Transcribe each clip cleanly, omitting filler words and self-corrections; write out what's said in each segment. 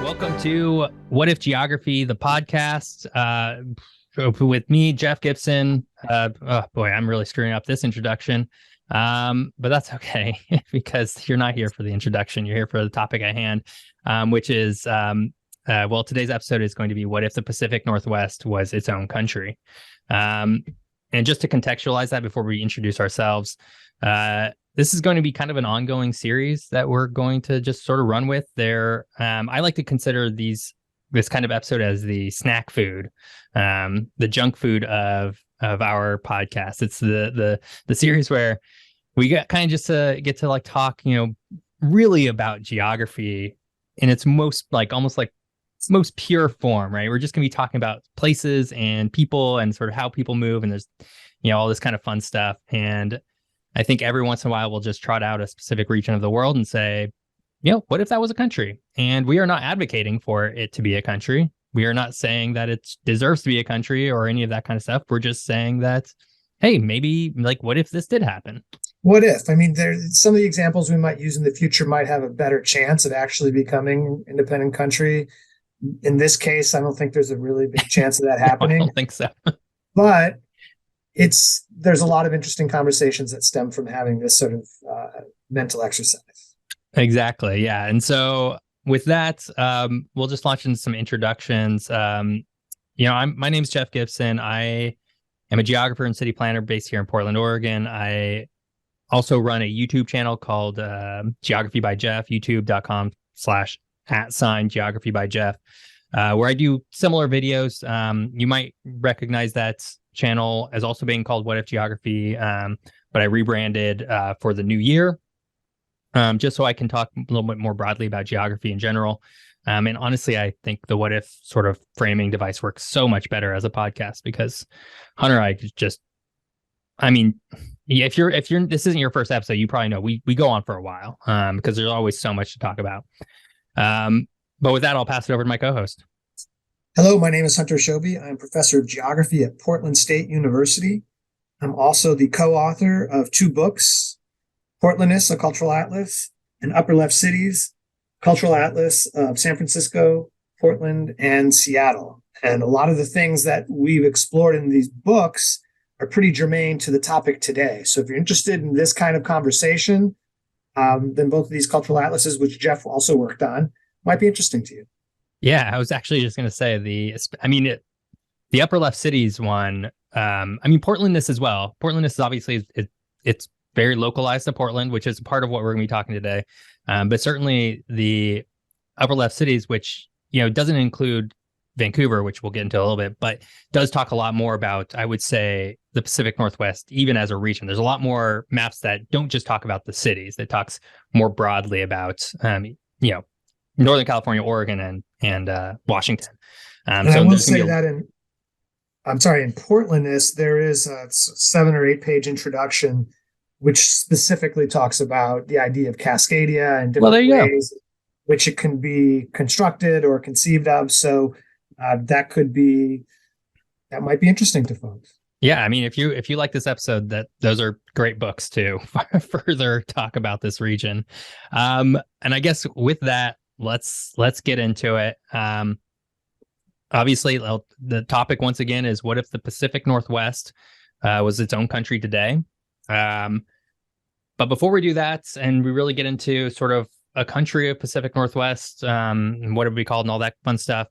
Welcome to What If Geography, the podcast, with me, Jeff Gibson. Oh boy, I'm really screwing up this introduction, but that's okay because you're not here for the introduction. You're here for the topic at hand, which is, today's episode is going to be what if the Pacific Northwest was its own country? And just to contextualize that before we introduce ourselves, this is going to be kind of an ongoing series that we're going to just sort of run with there. I like to consider this kind of episode as the snack food, the junk food of our podcast. It's the series where we get kind of just to get to like talk, really about geography in its most most pure form, right? We're just going to be talking about places and people and sort of how people move. And there's, all this kind of fun stuff. And I think every once in a while, we'll just trot out a specific region of the world and say, what if that was a country? And we are not advocating for it to be a country. We are not saying that it deserves to be a country or any of that kind of stuff. We're just saying that, hey, maybe what if this did happen? What if? I mean, some of the examples we might use in the future might have a better chance of actually becoming an independent country. In this case, I don't think there's a really big chance of that happening. I don't think so. But there's a lot of interesting conversations that stem from having this sort of mental exercise. Exactly. Yeah. And so with that, we'll just launch into some introductions. My name's Jeff Gibson. I am a geographer and city planner based here in Portland, Oregon. I also run a YouTube channel called Geography by Jeff, youtube.com/@Geography by Jeff, where I do similar videos. You might recognize that channel as also being called What If Geography, but I rebranded for the new year, just so I can talk a little bit more broadly about geography in general. And honestly, I think the What If sort of framing device works so much better as a podcast because Hunter, if this isn't your first episode, you probably know we go on for a while because there's always so much to talk about. But with that, I'll pass it over to my co-host. Hello, my name is Hunter Shobi. I'm professor of geography at Portland State University. I'm also the co-author of two books, Portlandness, a Cultural Atlas, and Upper Left Cities, Cultural Atlas of San Francisco, Portland, and Seattle. And a lot of the things that we've explored in these books are pretty germane to the topic today. So if you're interested in this kind of conversation, then both of these cultural atlases, which Jeff also worked on, might be interesting to you. Yeah, I was actually just going to say the Upper Left Cities one. Portlandness as well. Portlandness is obviously it's very localized to Portland, which is part of what we're going to be talking today. But certainly the Upper Left Cities, which doesn't include Vancouver, which we'll get into a little bit, but does talk a lot more about, I would say, the Pacific Northwest, even as a region. There's a lot more maps that don't just talk about the cities. That talks more broadly about Northern California, Oregon, and Washington. And I will say that in Portlandness, there is a 7 or 8 page introduction, which specifically talks about the idea of Cascadia and different ways which it can be constructed or conceived of. So that might be interesting to folks. Yeah, if you like this episode, those are great books to further talk about this region. And I guess with that, let's get into it. Obviously, the topic once again is what if the Pacific Northwest was its own country today? But before we do that, and we really get into sort of a country of Pacific Northwest, and what it would be called and all that fun stuff,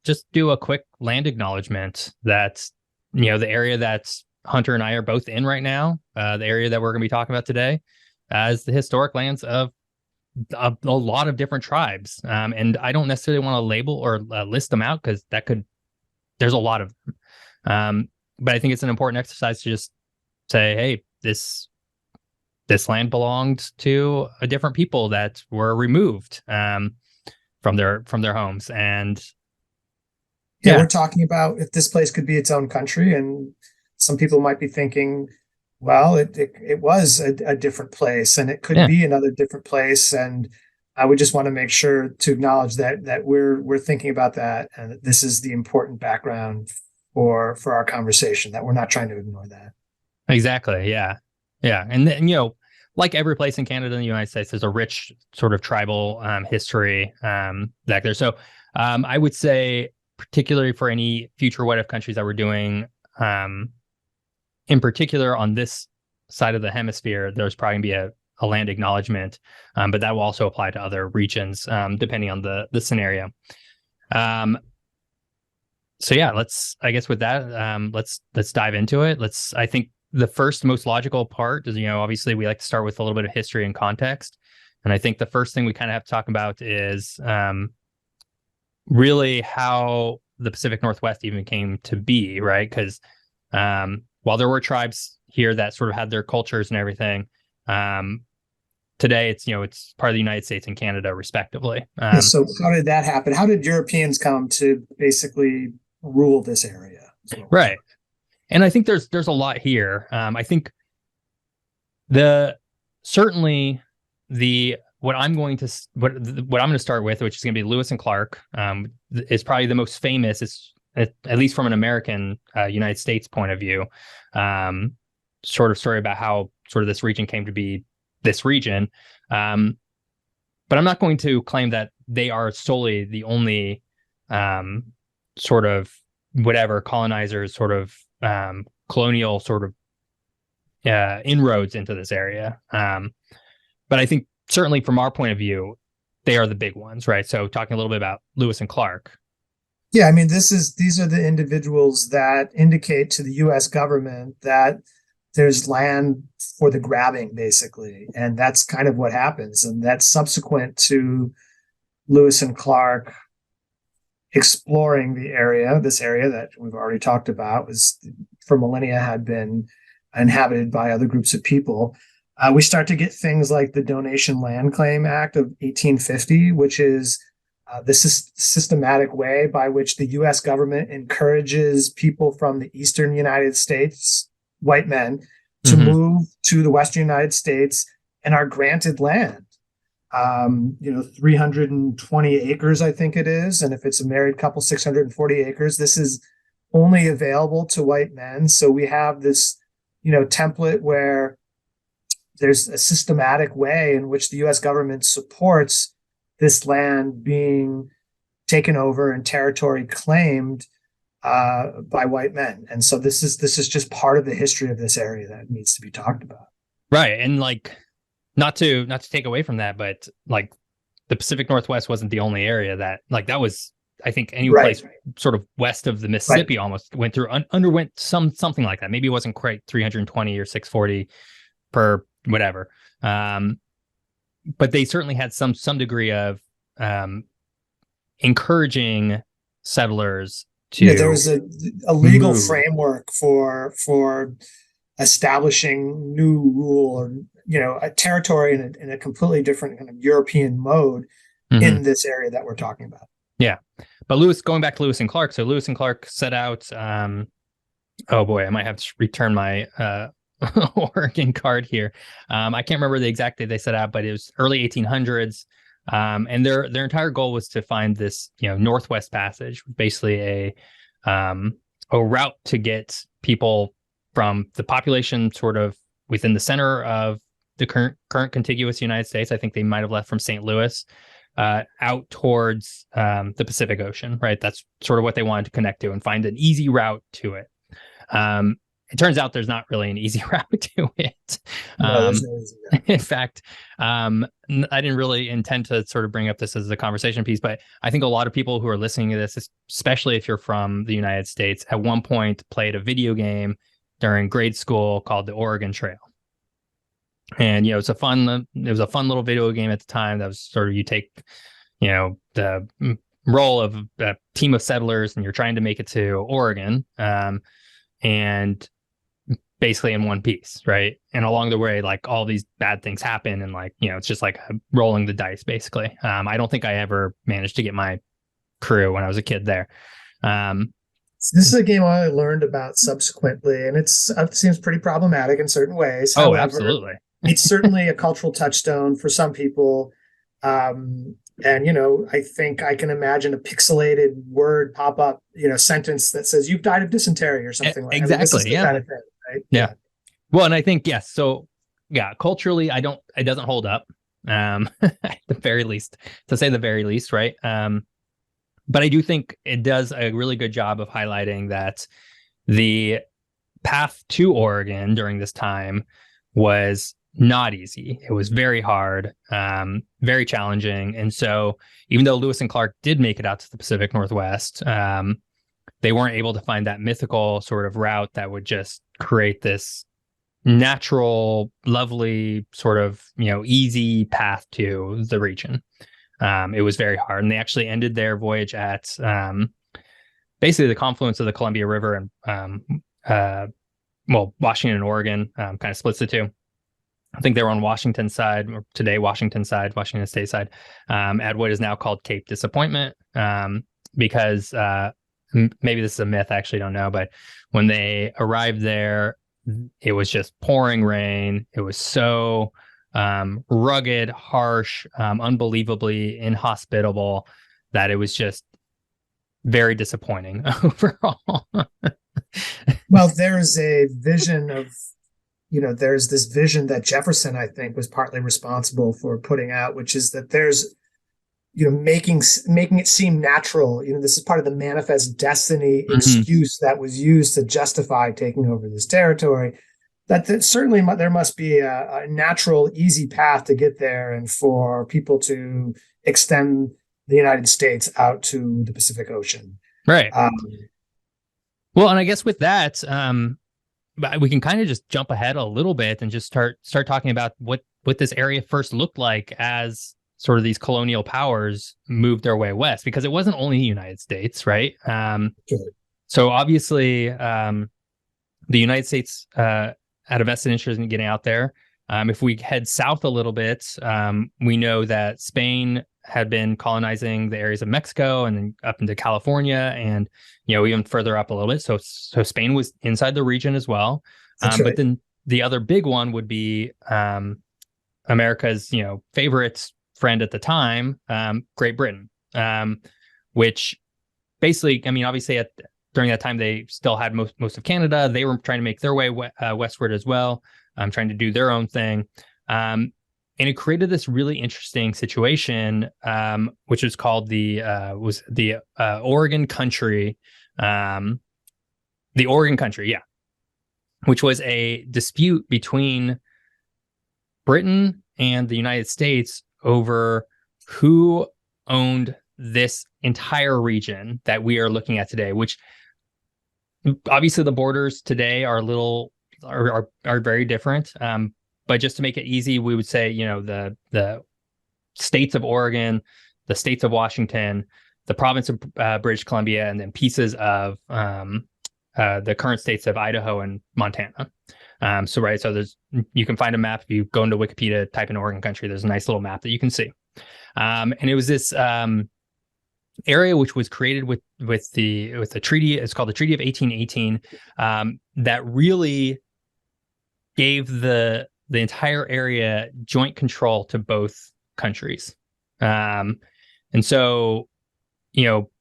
just do a quick land acknowledgement that the area that Hunter and I are both in right now, the area that we're going to be talking about today, is the historic lands of a lot of different tribes. And I don't necessarily want to label or list them out because there's a lot of them. But I think it's an important exercise to just say, hey, this land belonged to a different people that were removed from their homes. And yeah, we're talking about if this place could be its own country, and some people might be thinking, well, it was a different place, and it could be another different place. And I would just want to make sure to acknowledge that we're thinking about that, and that this is the important background for our conversation, that we're not trying to ignore that. Exactly. Yeah. And then, like every place in Canada and the United States, there's a rich sort of tribal history back there. So I would say, particularly for any future what if countries that we're doing, in particular on this side of the hemisphere, there's probably going to be a land acknowledgement, but that will also apply to other regions depending on the scenario. So yeah, I guess with that, let's dive into it. I think the first most logical part is, obviously we like to start with a little bit of history and context. And I think the first thing we kind of have to talk about is really how the Pacific Northwest even came to be, right? Because while there were tribes here that sort of had their cultures and everything, today it's part of the United States and Canada respectively. So how did that happen? How did Europeans come to basically rule this area? Right. And I think there's a lot here. I think what I'm going to start with, which is going to be Lewis and Clark, is probably the most famous. It's at least from an American United States point of view, sort of story about how sort of this region came to be this region. But I'm not going to claim that they are solely the only sort of whatever colonizers, sort of colonial sort of inroads into this area. But I think certainly from our point of view, they are the big ones, right? So talking a little bit about Lewis and Clark. Yeah, I mean, these are the individuals that indicate to the U.S. government that there's land for the grabbing, basically. And that's kind of what happens. And that's subsequent to Lewis and Clark exploring this area that we've already talked about, was for millennia had been inhabited by other groups of people. We start to get things like the Donation Land Claim Act of 1850, which is the systematic way by which the U.S. government encourages people from the eastern United States, white men, to move to the western United States and are granted land. 320 acres, I think it is. And if it's a married couple, 640 acres. This is only available to white men. So we have this, template where there's a systematic way in which the U.S. government supports this land being taken over and territory claimed by white men. And so this is just part of the history of this area that needs to be talked about. Right. And not to take away from that, but the Pacific Northwest wasn't the only area that that was, I think, any place sort of west of the Mississippi almost went through, underwent something like that. Maybe it wasn't quite 320 or 640 per whatever. But they certainly had some degree of encouraging settlers to. Yeah, there was a legal framework for establishing new rule, or a territory in a completely different kind of European mode in this area that we're talking about. Yeah, but going back to Lewis and Clark. So Lewis and Clark set out. Oh boy, I might have to return my Oregon card here. I can't remember the exact date they set out, but it was early 1800s. And their entire goal was to find this, Northwest Passage, basically a route to get people from the population sort of within the center of the current contiguous United States. I think they might have left from St. Louis out towards the Pacific Ocean, right? That's sort of what they wanted to connect to and find an easy route to it. It turns out there's not really an easy route to it. No, there's no easy route. In fact, I didn't really intend to sort of bring up this as a conversation piece, but I think a lot of people who are listening to this, especially if you're from the United States, at one point played a video game during grade school called the Oregon Trail. And, it was a fun little video game at the time. That was sort of, you take, the role of a team of settlers and you're trying to make it to Oregon. And basically in one piece, right? And along the way, all these bad things happen, and it's just rolling the dice, basically. I don't think I ever managed to get my crew when I was a kid there. This is a game I learned about subsequently, and it seems pretty problematic in certain ways. However, absolutely. It's certainly a cultural touchstone for some people. And, I think I can imagine a pixelated word pop up, sentence that says you've died of dysentery or something like that. Exactly. Yeah. Kind of thing, right? Yeah. Well, and I think, yes. So yeah, culturally, it doesn't hold up, at the very least, to say the very least, right? But I do think it does a really good job of highlighting that the path to Oregon during this time was not easy. It was very hard, very challenging. And so even though Lewis and Clark did make it out to the Pacific Northwest, they weren't able to find that mythical sort of route that would just create this natural, lovely sort of, easy path to the region. It was very hard. And they actually ended their voyage at basically the confluence of the Columbia River and Washington and Oregon, kind of splits the two. I think they were on Washington side, or today Washington State side, at what is now called Cape Disappointment, because maybe this is a myth, I actually don't know, but when they arrived there, it was just pouring rain. It was so rugged, harsh, unbelievably inhospitable that it was just very disappointing overall. Well, there's a vision of, there's this vision that Jefferson, I think, was partly responsible for putting out, which is that there's, making it seem natural. This is part of the manifest destiny excuse that was used to justify taking over this territory. That certainly there must be a natural, easy path to get there, and for people to extend the United States out to the Pacific Ocean. Right. Well, and I guess with that, we can kind of just jump ahead a little bit and just start talking about what this area first looked like as sort of these colonial powers moved their way west, because it wasn't only the United States, right? Sure. So obviously, the United States had a vested interest in getting out there. If we head south a little bit, we know that Spain had been colonizing the areas of Mexico and then up into California, and even further up a little bit. So Spain was inside the region as well. Right. But then the other big one would be America's favorite friend at the time, Great Britain, which basically, obviously during that time they still had most of Canada. They were trying to make their way westward as well, trying to do their own thing. And it created this really interesting situation, which is called the Oregon Country, the Oregon Country, yeah, which was a dispute between Britain and the United States over who owned this entire region that we are looking at today. Which obviously the borders today are very different. But just to make it easy, we would say, the states of Oregon, the states of Washington, the province of British Columbia, and then pieces of the current states of Idaho and Montana. So you can find a map if you go into Wikipedia, type in Oregon Country. There's a nice little map that you can see. And it was this area which was created with the treaty. It's called the Treaty of 1818, that really gave the entire area joint control to both countries. And so,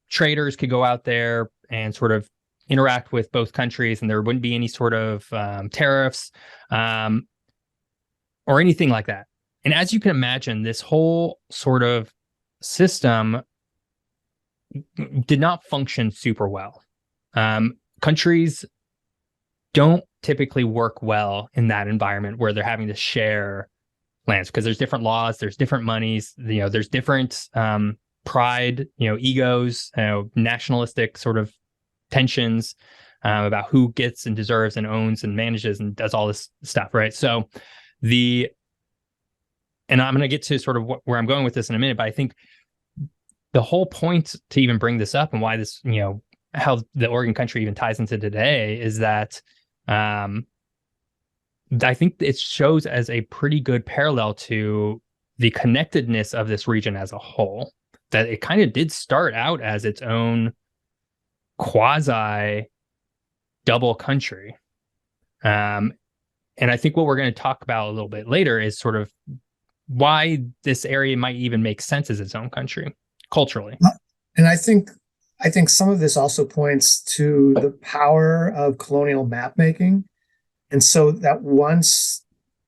traders could go out there and sort of interact with both countries, and there wouldn't be any sort of tariffs or anything like that. And as you can imagine, this whole sort of system did not function super well. Countries don't typically work well in that environment where they're having to share lands, because there's different laws, there's different monies, there's different pride, egos, nationalistic sort of tensions about who gets and deserves and owns and manages and does all this stuff, right? So and I'm going to get to sort of where I'm going with this in a minute, but I think the whole point to even bring this up and why this, how the Oregon Country even ties into today is that I think it shows as a pretty good parallel to the connectedness of this region as a whole, that it kind of did start out as its own quasi double country. And I think what we're going to talk about a little bit later is sort of why this area might even make sense as its own country culturally. And I think some of this also points to the power of colonial map making. And so that once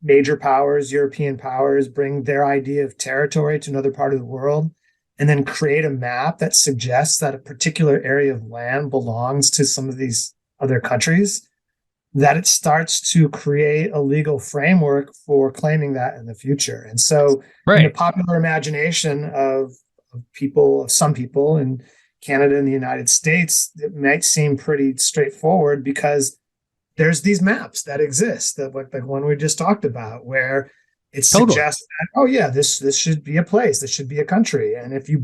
major powers, European powers, bring their idea of territory to another part of the world, and then create a map that suggests that a particular area of land belongs to some of these other countries, that it starts to create a legal framework for claiming that in the future. And so in the popular imagination of some people in Canada and the United States, it might seem pretty straightforward because there's these maps that exist, that like the one we just talked about, where it suggests that, oh yeah, this should be a place, this should be a country. And if you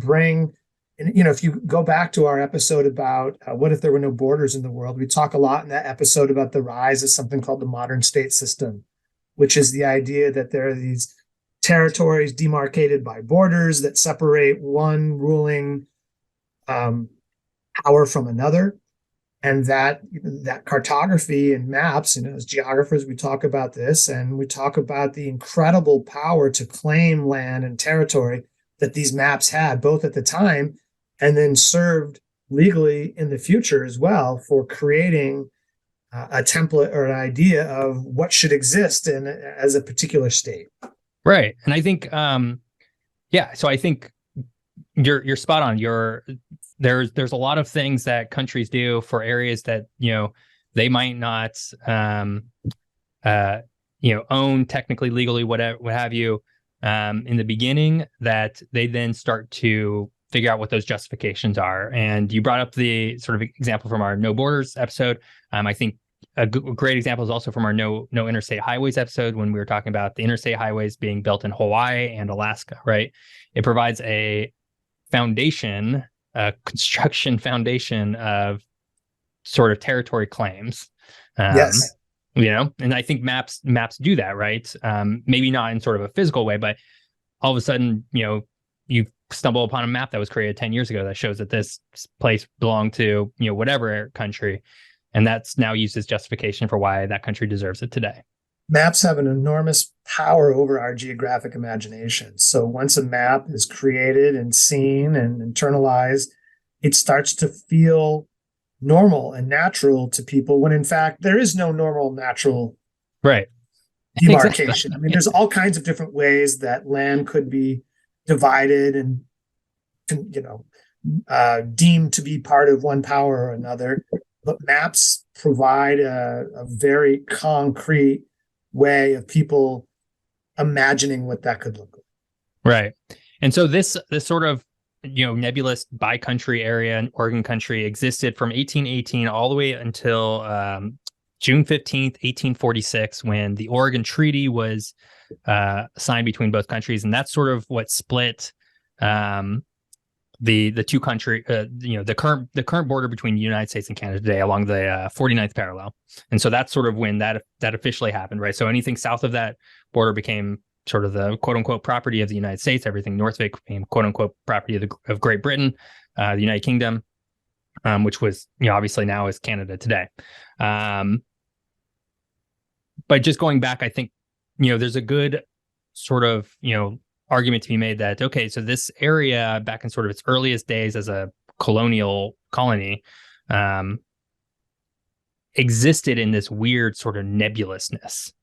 go back to our episode about what if there were no borders in the world, we talk a lot in that episode about the rise of something called the modern state system, which is the idea that there are these territories demarcated by borders that separate one ruling power from another. And that cartography and maps, as geographers, we talk about this, and we talk about the incredible power to claim land and territory that these maps had, both at the time and then served legally in the future as well for creating a template or an idea of what should exist as a particular state. Right. And I think, so I think you're spot on. There's a lot of things that countries do for areas that, they might not, own technically, legally, what have you, in the beginning, that they then start to figure out what those justifications are. And you brought up the sort of example from our No Borders episode. I think a great example is also from our No Interstate Highways episode, when we were talking about the interstate highways being built in Hawaii and Alaska, right? It provides a foundation, a construction foundation of sort of territory claims. Yes. And I think maps do that, right? Maybe not in sort of a physical way, but all of a sudden, you stumble upon a map that was created 10 years ago that shows that this place belonged to, whatever country. And that's now used as justification for why that country deserves it today. Maps have an enormous power over our geographic imagination. So once a map is created and seen and internalized, it starts to feel normal and natural to people, when in fact there is no normal, natural demarcation. Exactly. I mean, there's all kinds of different ways that land could be divided and, deemed to be part of one power or another. But maps provide a very concrete way of people imagining what that could look like. Right. And so this sort of, nebulous bi-country area in Oregon country existed from 1818 all the way until June 15th, 1846, when the Oregon Treaty was signed between both countries. And that's sort of what split the two country, the current border between the United States and Canada today along the 49th parallel. And so that's sort of when that officially happened, right? So anything south of that border became sort of the quote unquote property of the United States. Everything north of it became quote unquote property of Great Britain, the United Kingdom, which was, obviously now is Canada today. But just going back, I think, there's a good sort of, argument to be made that, okay, so this area back in sort of its earliest days as a colonial colony existed in this weird sort of nebulousness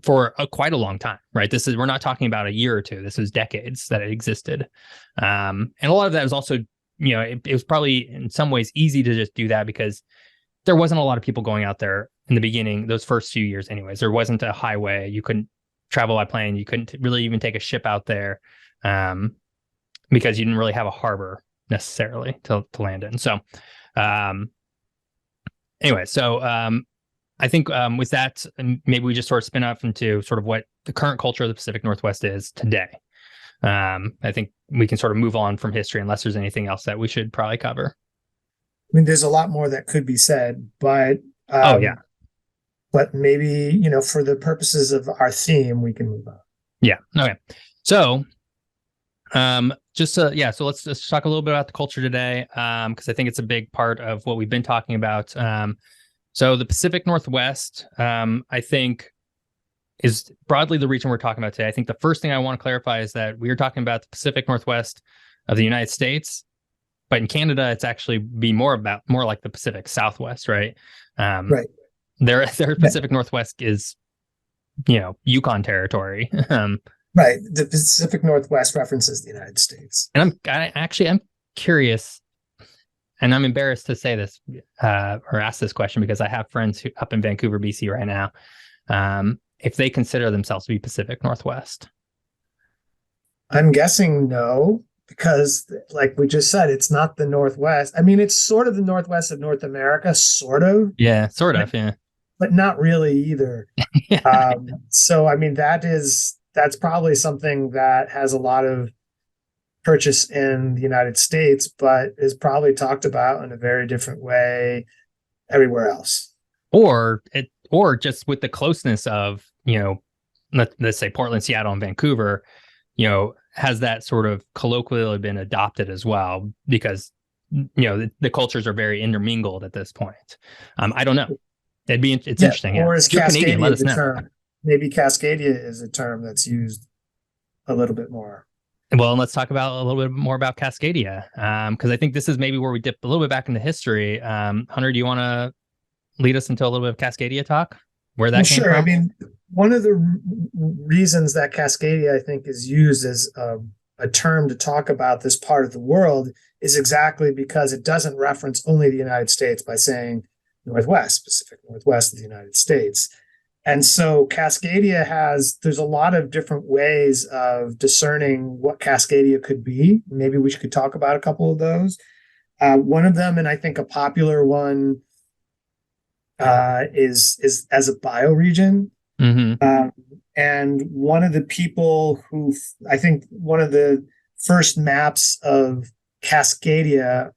for quite a long time, right? We're not talking about a year or two. This was decades that it existed. And a lot of that was also, it was probably in some ways easy to just do that because there wasn't a lot of people going out there in the beginning, those first few years anyways. There wasn't a highway. You couldn't travel by plane. You couldn't really even take a ship out there because you didn't really have a harbor necessarily to land in. So I think with that, maybe we just sort of spin off into sort of what the current culture of the Pacific Northwest is today. I think we can sort of move on from history unless there's anything else that we should probably cover. I mean, there's a lot more that could be said, but but maybe, for the purposes of our theme, we can move on. Yeah. Okay. So, so let's just talk a little bit about the culture today, because I think it's a big part of what we've been talking about. So the Pacific Northwest, I think, is broadly the region we're talking about today. I think the first thing I want to clarify is that we are talking about the Pacific Northwest of the United States, but in Canada, it's actually more like the Pacific Southwest, right? Right. Their Pacific Northwest is Yukon territory. Right. The Pacific Northwest references the United States. And I'm curious, and I'm embarrassed to say this or ask this question because I have friends up in Vancouver, BC right now, if they consider themselves to be Pacific Northwest. I'm guessing no, because like we just said, it's not the Northwest. I mean, it's sort of the Northwest of North America, sort of. Yeah, sort of, yeah. But not really either. Yeah. So, I mean, that's probably something that has a lot of purchase in the United States, but is probably talked about in a very different way everywhere else. Or just with the closeness of, let's say Portland, Seattle, and Vancouver, has that sort of colloquially been adopted as well, because, the cultures are very intermingled at this point. I don't know. It's interesting. Or is Canadian, let us know. term? Maybe Cascadia is a term that's used a little bit more. Well, and let's talk about a little bit more about Cascadia, because I think this is maybe where we dip a little bit back into history. Hunter, do you want to lead us into a little bit of Cascadia talk? Where that came from? I mean, one of the reasons that Cascadia, I think, is used as a term to talk about this part of the world is exactly because it doesn't reference only the United States by saying Northwest, Pacific Northwest of the United States. And so Cascadia there's a lot of different ways of discerning what Cascadia could be. Maybe we could talk about a couple of those. One of them, and I think a popular one, is as a bioregion. Mm-hmm. And one of the people who, I think one of the first maps of Cascadia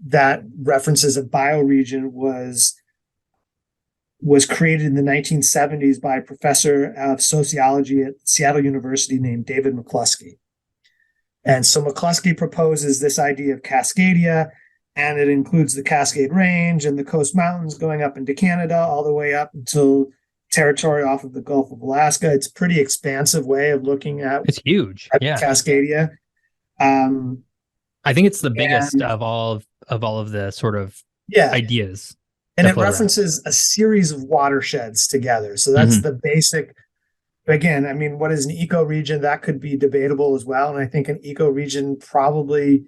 that references a bioregion was created in the 1970s by a professor of sociology at Seattle University named David McCluskey. And so McCluskey proposes this idea of Cascadia, and it includes the Cascade Range and the Coast Mountains going up into Canada, all the way up until territory off of the Gulf of Alaska. It's a pretty expansive way of looking at. It's huge. Yeah. Cascadia. I think it's the biggest of all of the sort of ideas. And it references a series of watersheds together. So that's the basic. Again, I mean, what is an ecoregion? That could be debatable as well. And I think an ecoregion probably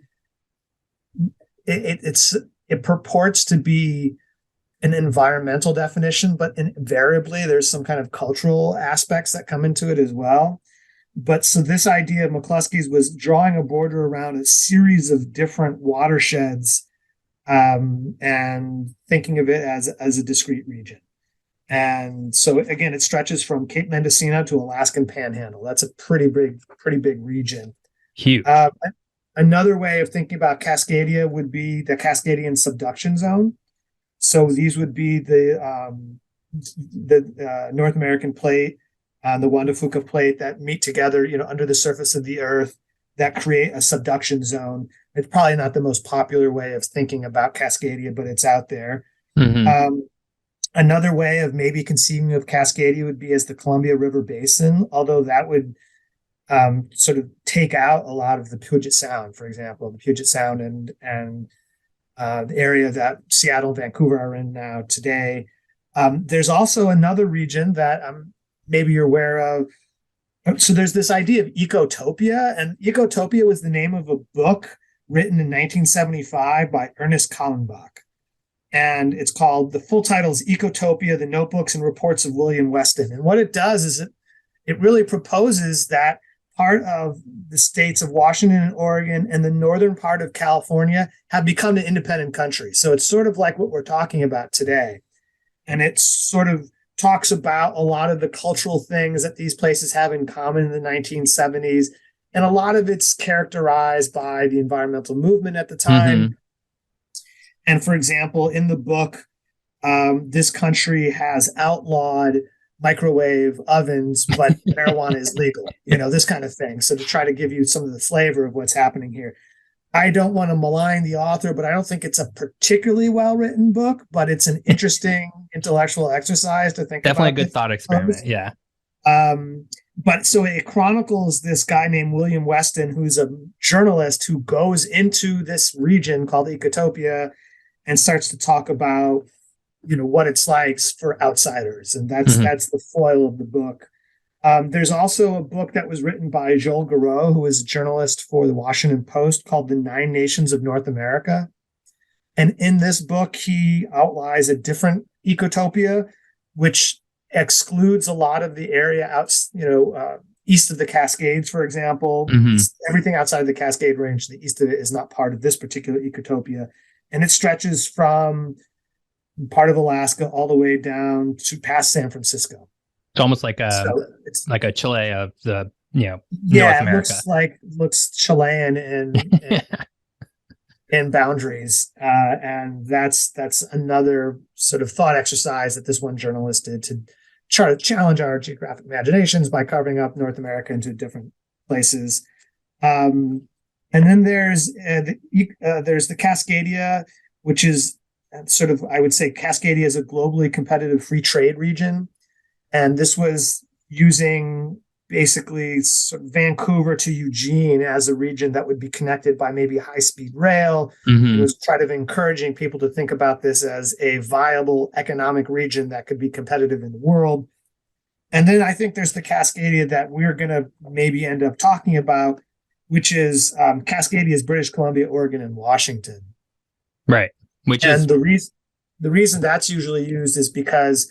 it purports to be an environmental definition, but invariably there's some kind of cultural aspects that come into it as well. But so this idea of McCluskey's was drawing a border around a series of different watersheds, and thinking of it as a discrete region. And so again, it stretches from Cape Mendocino to Alaskan Panhandle. That's a pretty big region. Huge. Another way of thinking about Cascadia would be the Cascadian subduction zone. So these would be the North American plate, the Juan de Fuca plate that meet together, under the surface of the Earth, that create a subduction zone. It's probably not the most popular way of thinking about Cascadia, but it's out there. Mm-hmm. Another way of maybe conceiving of Cascadia would be as the Columbia River Basin, although that would sort of take out a lot of the Puget Sound, for example, the Puget Sound and the area that Seattle and Vancouver are in now today. There's also another region that maybe you're aware of. So there's this idea of Ecotopia, and Ecotopia was the name of a book written in 1975 by Ernest Kallenbach. And it's called, the full title is Ecotopia, the Notebooks and Reports of William Weston. And what it does is it really proposes that part of the states of Washington and Oregon and the northern part of California have become an independent country. So it's sort of like what we're talking about today. And it sort of talks about a lot of the cultural things that these places have in common in the 1970s. And a lot of it's characterized by the environmental movement at the time. Mm-hmm. And for example, in the book, this country has outlawed microwave ovens, but marijuana is legal, this kind of thing. So to try to give you some of the flavor of what's happening here. I don't want to malign the author, but I don't think it's a particularly well-written book, but it's an interesting intellectual exercise to think about. Definitely a good thought experiment. Yeah. But so it chronicles this guy named William Weston, who's a journalist who goes into this region called Ecotopia and starts to talk about what it's like for outsiders, and Mhm. that's the foil of the book. There's also a book that was written by Joel Garreau, who is a journalist for the Washington Post, called The Nine Nations of North America. And in this book, he outlines a different ecotopia, which excludes a lot of the area out, east of the Cascades, for example. Mhm. Everything outside of the Cascade Range, the east of it, is not part of this particular ecotopia. And it stretches from part of Alaska all the way down to past San Francisco. It's almost like So it's a Chile of the North yeah, it America. looks Chilean in boundaries, and that's another sort of thought exercise that this one journalist did to try to challenge our geographic imaginations by carving up North America into different places. And then there's the Cascadia, which is sort of, I would say, Cascadia is a globally competitive free trade region, and this was using basically sort of Vancouver to Eugene as a region that would be connected by maybe high-speed rail. Mm-hmm. It was trying to encouraging people to think about this as a viable economic region that could be competitive in the world. And then I think there's the Cascadia that we're going to maybe end up talking about, which is Cascadia is British Columbia, Oregon, and Washington. Right. The reason that's usually used is because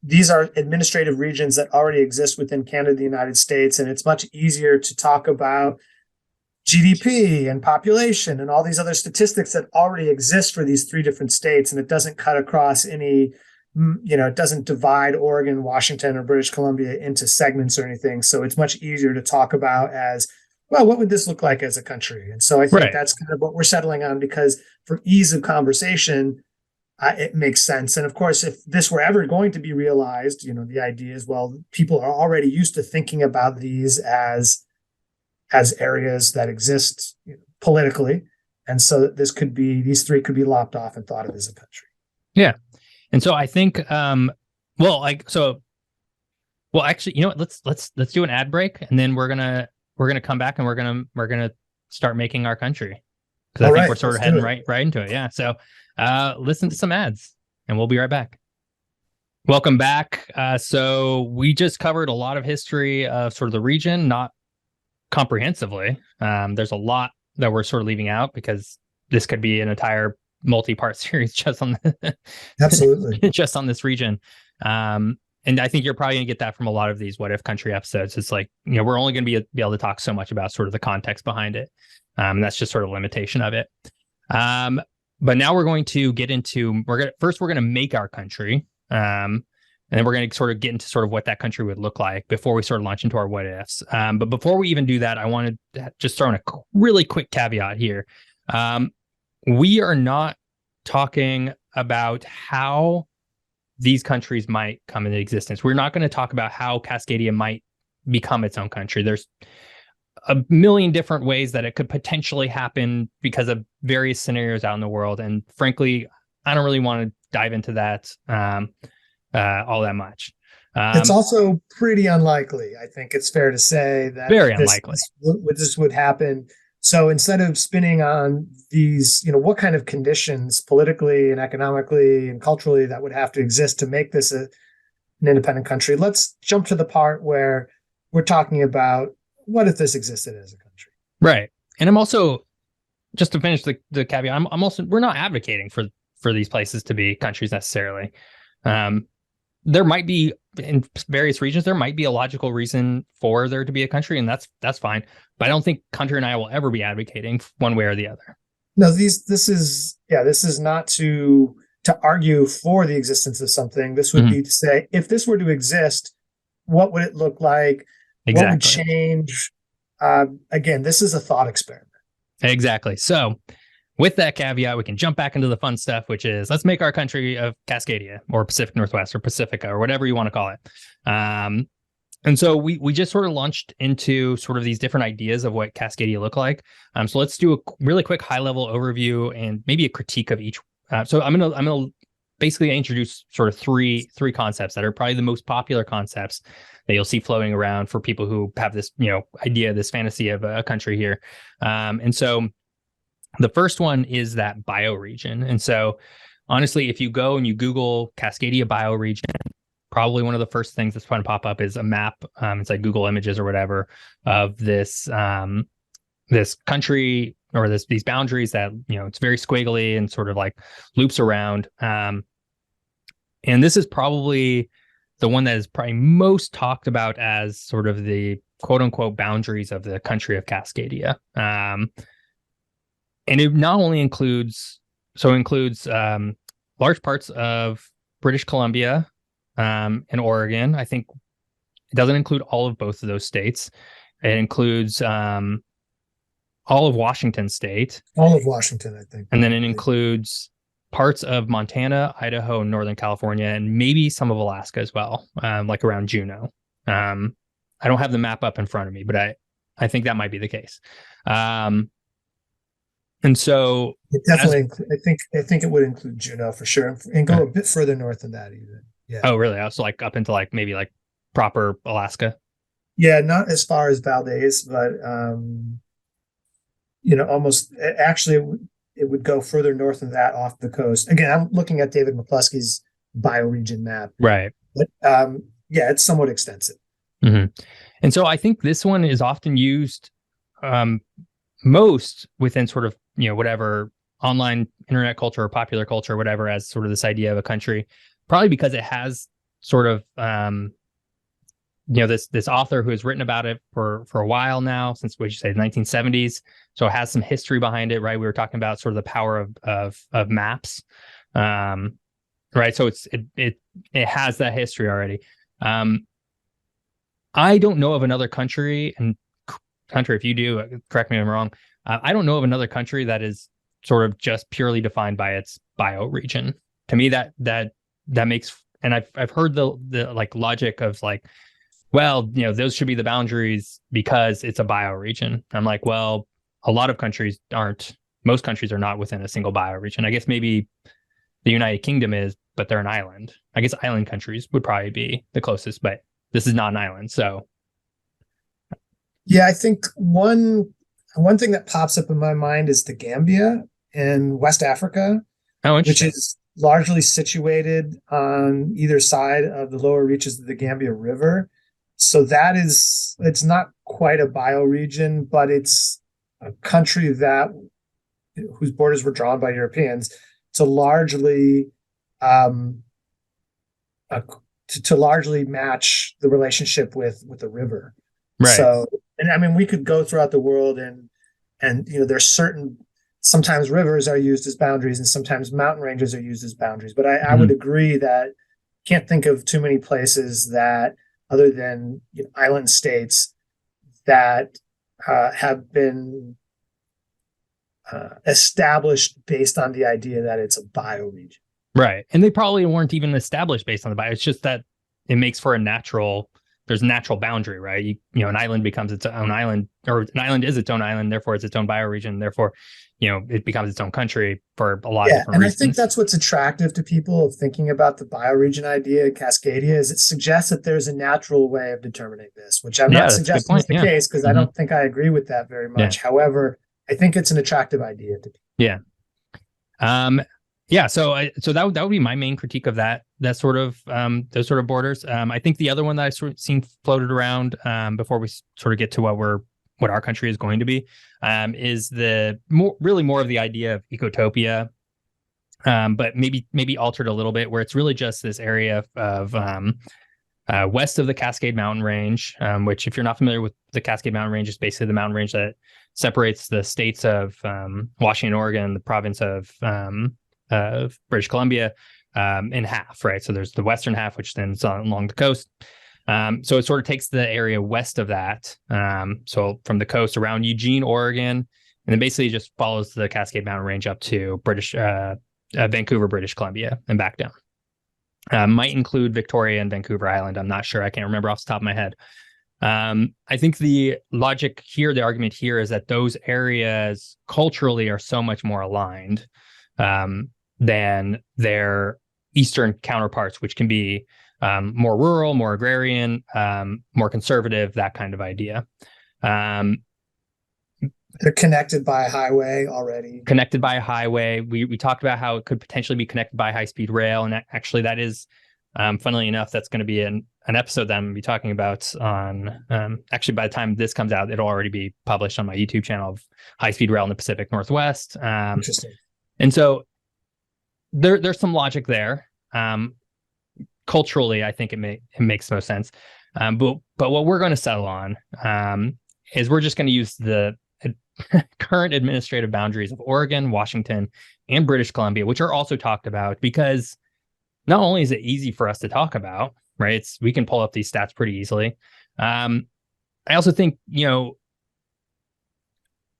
these are administrative regions that already exist within Canada, the United States, and it's much easier to talk about GDP and population and all these other statistics that already exist for these three different states, and it doesn't cut across any, it doesn't divide Oregon, Washington, or British Columbia into segments or anything. So it's much easier to talk about as, well, what would this look like as a country? And so I think that's kind of what we're settling on, because for ease of conversation, it makes sense. And of course, if this were ever going to be realized, the idea is, well, people are already used to thinking about these as areas that exist politically. And so these three could be lopped off and thought of as a country. Yeah. And so I think, actually, let's do an ad break, and then we're gonna come back, and we're gonna start making our country, because I think we're sort of heading right into it. Yeah. So listen to some ads, and we'll be right back. Welcome back. So we just covered a lot of history of sort of the region, not comprehensively. There's a lot that we're sort of leaving out, because this could be an entire multi-part series just on absolutely just on this region. And I think you're probably gonna get that from a lot of these what if country episodes. It's like, we're only gonna be able to talk so much about sort of the context behind it. And that's just sort of limitation of it. But now we're going to get into, we're going to make our country. And then we're going to sort of get into sort of what that country would look like before we sort of launch into our what ifs. But before we even do that, I wanted to just throw in a really quick caveat here. We are not talking about how these countries might come into existence. We're not going to talk about how Cascadia might become its own country. There's a million different ways that it could potentially happen because of various scenarios out in the world. And frankly, I don't really want to dive into that all that much. It's also pretty unlikely. I think it's fair to say that unlikely this would happen. So instead of spinning on these, what kind of conditions politically and economically and culturally that would have to exist to make this an independent country, let's jump to the part where we're talking about, what if this existed as a country? Right. And I'm also, just to finish the caveat, I'm also, we're not advocating for these places to be countries necessarily. There might be, in various regions, there might be a logical reason for there to be a country, and that's fine. But I don't think Hunter and I will ever be advocating one way or the other. No, this is not to argue for the existence of something. This would be to say, if this were to exist, what would it look like? Exactly. What would change? Again, this is a thought experiment. Exactly. So with that caveat, we can jump back into the fun stuff, which is, let's make our country of Cascadia, or Pacific Northwest, or Pacifica, or whatever you want to call it. And so we just sort of launched into sort of these different ideas of what Cascadia look like. So let's do a really quick high level overview and maybe a critique of each. So I'm gonna basically introduce sort of three concepts that are probably the most popular concepts that you'll see floating around for people who have this idea, this fantasy of a country here. And so the first one is that bioregion. And so honestly, if you go and you Google Cascadia bioregion, probably one of the first things that's going to pop up is a map. It's like Google Images or whatever of this this country or these boundaries that, it's very squiggly and sort of like loops around. And this is probably the one that is probably most talked about as sort of the quote unquote boundaries of the country of Cascadia. And it not only includes large parts of British Columbia and Oregon. I think it doesn't include all of both of those states. It includes all of Washington state. All of Washington, I think. And then it includes parts of Montana, Idaho, and Northern California, and maybe some of Alaska as well, like around Juneau. I don't have the map up in front of me, but I think that might be the case. And so it definitely, I think it would include Juneau for sure, and go a bit further north than that even. Yeah. Oh, really? Also, like up into like maybe like proper Alaska. Yeah, not as far as Valdez, but almost actually it would go further north than that off the coast. Again, I'm looking at David McCluskey's bioregion map. Right. But yeah, it's somewhat extensive. Mm-hmm. And so I think this one is often used most within sort of, whatever online internet culture or popular culture or whatever, as sort of this idea of a country, probably because it has sort of, this author who has written about it for a while now, since what you say, the 1970s. So it has some history behind it, right? We were talking about sort of the power of maps, right? So it has that history already. I don't know of another country, and if you do, correct me if I'm wrong. I don't know of another country that is sort of just purely defined by its bioregion. To me, that makes, and I've heard the like logic of like, well, those should be the boundaries because it's a bioregion. I'm like, well, a lot of countries aren't. Most countries are not within a single bioregion. I guess maybe the United Kingdom is, but they're an island. I guess island countries would probably be the closest, but this is not an island. So yeah, I think one thing that pops up in my mind is the Gambia in West Africa, which is largely situated on either side of the lower reaches of the Gambia River. So it's not quite a bioregion, but it's a country whose borders were drawn by Europeans to largely to largely match the relationship with the river. Right. So, and I mean, we could go throughout the world and there's sometimes rivers are used as boundaries and sometimes mountain ranges are used as boundaries. But I would agree that can't think of too many places that, other than island states, that have been established based on the idea that it's a bioregion. Right. And they probably weren't even established based on the bio. It's just that it makes for there's a natural boundary, right? An island becomes its own island, or an island is its own island, therefore it's its own bioregion, therefore, it becomes its own country for a lot of different reasons. And I think that's what's attractive to people of thinking about the bioregion idea at Cascadia, is it suggests that there's a natural way of dedetermining this, which I'm not suggesting is the case, because I don't think I agree with that very much. Yeah. However, I think it's an attractive idea to people. Yeah. So that would be my main critique of that sort of those sort of borders. I think the other one that I sort of seen floated around before we sort of get to what our country is going to be is really more of the idea of ecotopia, but maybe altered a little bit, where it's really just this area of west of the Cascade Mountain Range, which, if you're not familiar with the Cascade Mountain Range, is basically the mountain range that separates the states of Washington, Oregon, the province of British Columbia in half, right? So there's the western half, which then is along the coast. So it sort of takes the area west of that. So from the coast around Eugene, Oregon, and then basically just follows the Cascade Mountain Range up to Vancouver, British Columbia, and back down. Might include Victoria and Vancouver Island. I'm not sure. I can't remember off the top of my head. I think the logic here, the argument here, is that those areas culturally are so much more aligned than their eastern counterparts, which can be more rural, more agrarian, more conservative, that kind of idea. They're connected by a highway already. Connected by a highway. We talked about how it could potentially be connected by high-speed rail, and actually that is, funnily enough, that's going to be an episode that I'm going to be talking about on, actually by the time this comes out, it'll already be published on my YouTube channel, of high-speed rail in the Pacific Northwest. Interesting. And so there's some logic there. Culturally, I think it makes most sense. But what we're going to settle on is we're just going to use the current administrative boundaries of Oregon, Washington, and British Columbia, which are also talked about, because not only is it easy for us to talk about, right? We can pull up these stats pretty easily. I also think,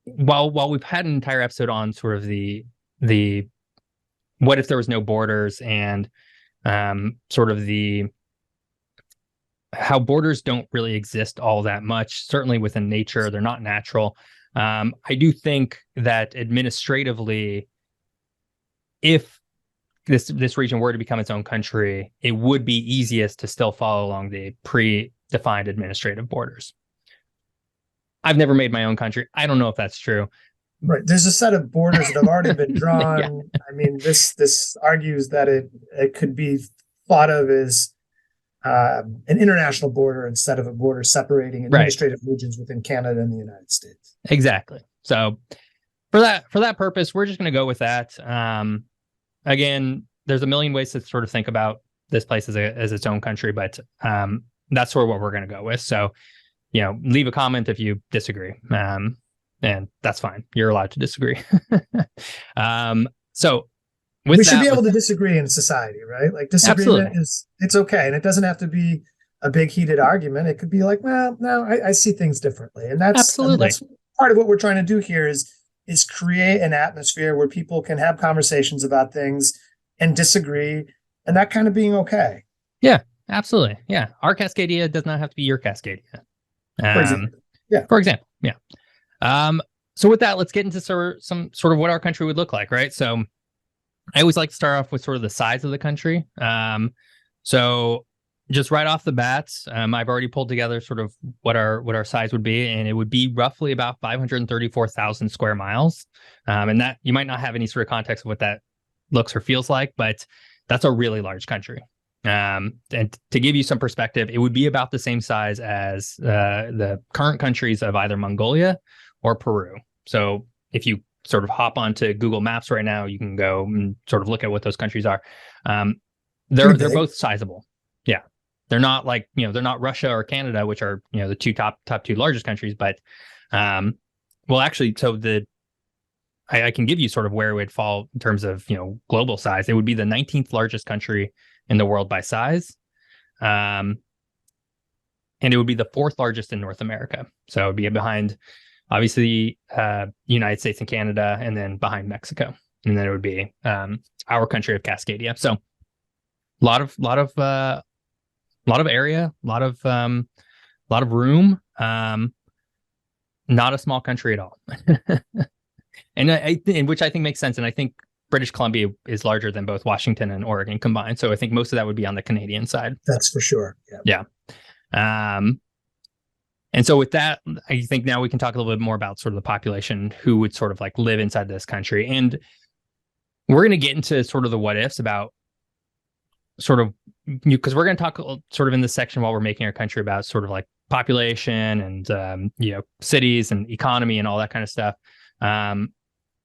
while we've had an entire episode on sort of the what if there was no borders, and sort of the how borders don't really exist all that much, certainly within nature, they're not natural. I do think that administratively, if this region were to become its own country, it would be easiest to still follow along the predefined administrative borders. I've never made my own country. I don't know if that's true. Right. There's a set of borders that have already been drawn. Yeah. I mean, this argues that it could be thought of as an international border instead of a border separating administrative regions within Canada and the United States. Exactly. So for that purpose, we're just going to go with that. Again, there's a million ways to sort of think about this place as its own country, but that's sort of what we're going to go with. So, leave a comment if you disagree, and that's fine. You're allowed to disagree. So we should be able to disagree in society, right? Like, disagreement it's okay, and it doesn't have to be a big heated argument. It could be like, well, no, I see things differently, and that's that's part of what we're trying to do here is create an atmosphere where people can have conversations about things and disagree, and that kind of being okay. Yeah, absolutely. Yeah, our Cascadia does not have to be your Cascadia. For example. Yeah. So with that, let's get into some sort of what our country would look like, right? So I always like to start off with sort of the size of the country. So just right off the bat, I've already pulled together sort of what our size would be, and it would be roughly about 534,000 square miles. And that you might not have any sort of context of what that looks or feels like, but that's a really large country. And to give you some perspective, it would be about the same size as the current countries of either Mongolia or Peru. So if you sort of hop onto Google Maps right now, you can go and sort of look at what those countries are. They're both sizable. Yeah. They're not like, they're not Russia or Canada, which are, the top two largest countries, but well, actually, so I can give you sort of where it would fall in terms of, global size. It would be the 19th largest country in the world by size. And it would be the 4th largest in North America. So it would be behind, obviously, United States and Canada, and then behind Mexico. And then it would be our country of Cascadia. So a lot of area, a lot of room. Not a small country at all. And which I think makes sense. And I think British Columbia is larger than both Washington and Oregon combined. So I think most of that would be on the Canadian side. That's for sure. Yeah. And so with that, I think now we can talk a little bit more about sort of the population who would sort of like live inside this country. And we're going to get into sort of the what ifs about sort of, because we're going to talk sort of in this section while we're making our country about sort of like population and, cities and economy and all that kind of stuff,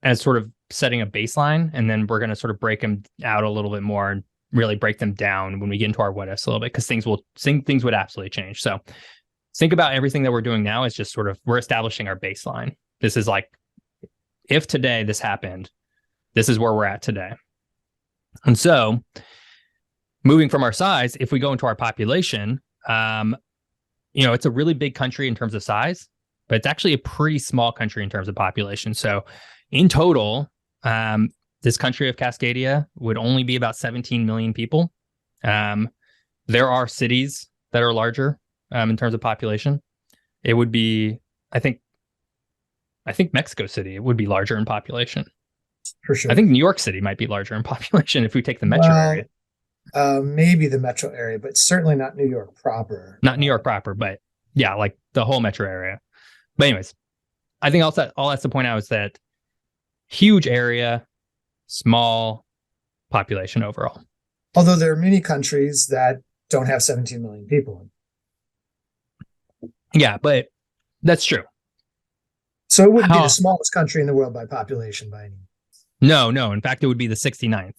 as sort of setting a baseline. And then we're going to sort of break them out a little bit more and really break them down when we get into our what ifs a little bit, because things would absolutely change. So think about everything that we're doing now as just sort of, we're establishing our baseline. This is like, if today this happened, this is where we're at today. And so moving from our size, if we go into our population, it's a really big country in terms of size, but it's actually a pretty small country in terms of population. So in total, this country of Cascadia would only be about 17 million people. There are cities that are larger in terms of population. It would be, I think Mexico City would be larger in population. For sure. I think New York City might be larger in population if we take the metro area. Maybe the metro area, but certainly not New York proper. Not New York proper, but yeah, like the whole metro area. But anyways, I think all that's to point out is that huge area, small population overall. Although there are many countries that don't have 17 million people in. Yeah, but that's true. So it wouldn't be the smallest country in the world by population by any means. No. In fact, it would be the 69th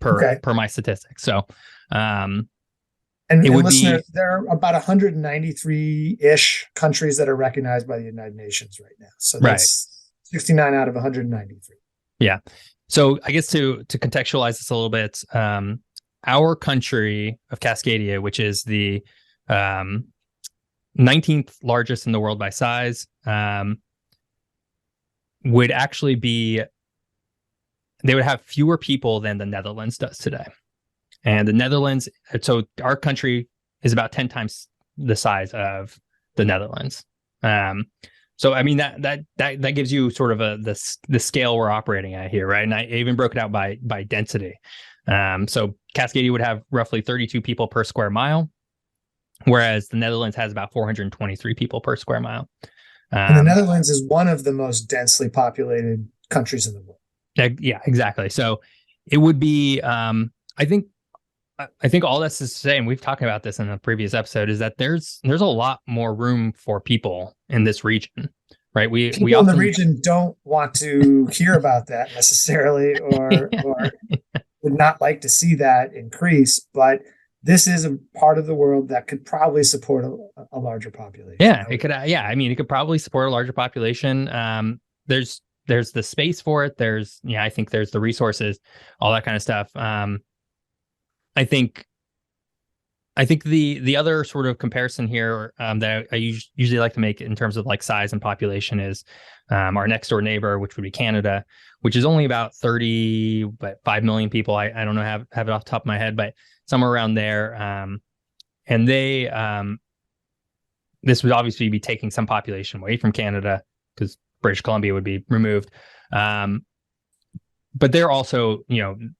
per my statistics. So, and listeners, there are about 193-ish countries that are recognized by the United Nations right now. So that's 69 out of 193. Yeah. So I guess to contextualize this a little bit, our country of Cascadia, which is the 19th largest in the world by size, would actually be, they would have fewer people than the Netherlands does today. And the Netherlands, so our country is about 10 times the size of the Netherlands. So I mean that gives you sort of the scale we're operating at here, right? And I even broke it out by density. So Cascadia would have roughly 32 people per square mile, whereas the Netherlands has about 423 people per square mile. And the Netherlands is one of the most densely populated countries in the world. Yeah, exactly. So it would be, I think all this is to say, and we've talked about this in a previous episode, is that there's a lot more room for people in this region, right? People we often in the region don't want to hear about that necessarily, or would not like to see that increase, but this is a part of the world that could probably support a larger population. Yeah, it could. Yeah, I mean, it could probably support a larger population. There's the space for it. I think there's the resources, all that kind of stuff. I think the other sort of comparison here that I usually like to make in terms of like size and population is our next door neighbor, which would be Canada, which is only about 35 million people. I don't know, have it off the top of my head, but somewhere around there. And they, this would obviously be taking some population away from Canada because British Columbia would be removed. But they're also,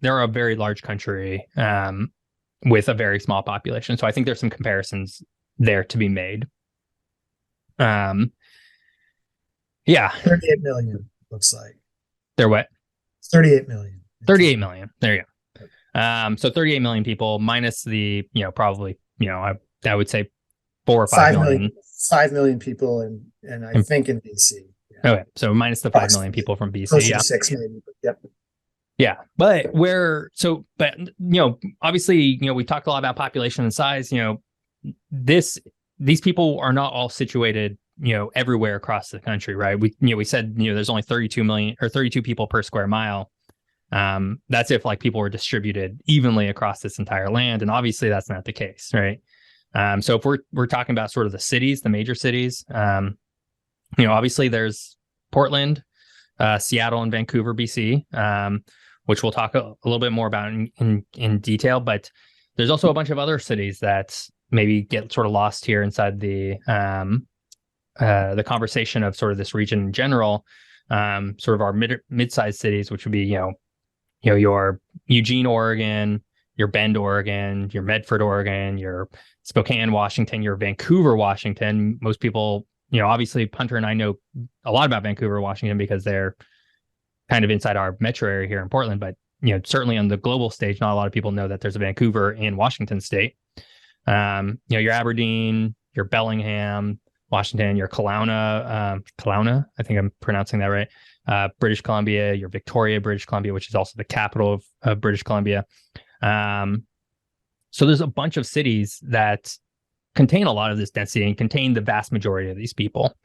they're a very large country with a very small population. So I think there's some comparisons there to be made. Yeah. 38 million, looks like. They're what? 38 million. 38 million. There you go. So 38 million people minus the, probably, I would say 4 or 5 million. 5 million people and I think in BC. Yeah. Okay. So minus the 5 million people from BC. Close to 6 maybe. Yep. Yeah. But obviously, we talked a lot about population and size, these people are not all situated, everywhere across the country, right? We said, there's only 32 million or 32 people per square mile. That's if like people were distributed evenly across this entire land. And obviously that's not the case, right? So if we're talking about sort of the cities, the major cities, obviously there's Portland, Seattle and Vancouver, BC, which we'll talk a little bit more about in detail, but there's also a bunch of other cities that maybe get sort of lost here inside the conversation of sort of this region in general, sort of our mid-sized cities, which would be, your Eugene, Oregon, your Bend, Oregon, your Medford, Oregon, your Spokane, Washington, your Vancouver, Washington. Most people, obviously Hunter and I know a lot about Vancouver, Washington, because they're kind of inside our metro area here in Portland, but, certainly on the global stage, not a lot of people know that there's a Vancouver in Washington state. Your Aberdeen, your Bellingham, Washington, your Kelowna, I think I'm pronouncing that right. British Columbia, your Victoria, British Columbia, which is also the capital of British Columbia. So there's a bunch of cities that contain a lot of this density and contain the vast majority of these people.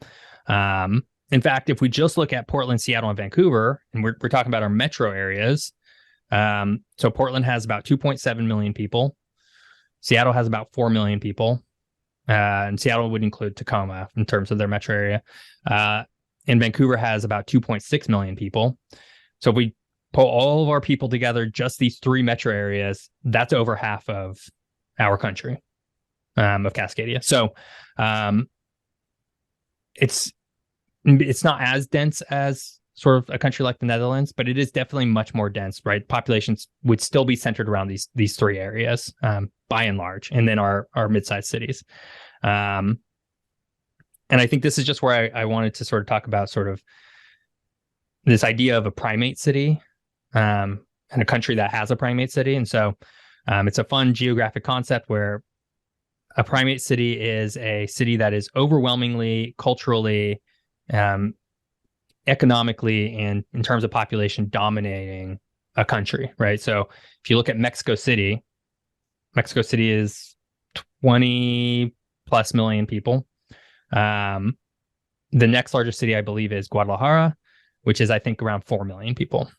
In fact, if we just look at Portland, Seattle, and Vancouver, and we're talking about our metro areas, so Portland has about 2.7 million people. Seattle has about 4 million people. And Seattle would include Tacoma in terms of their metro area. And Vancouver has about 2.6 million people. So if we pull all of our people together, just these 3 metro areas, that's over half of our country, of Cascadia. So it's not as dense as sort of a country like the Netherlands, but it is definitely much more dense, right? Populations would still be centered around these 3 areas, by and large, and then our mid-sized cities. And I think this is just where I wanted to sort of talk about sort of this idea of a primate city, and a country that has a primate city. And so it's a fun geographic concept where a primate city is a city that is overwhelmingly culturally, economically, and in terms of population dominating a country, right? So if you look at Mexico City is 20 plus million people. The next largest city, I believe, is Guadalajara, which is, I think, around 4 million people.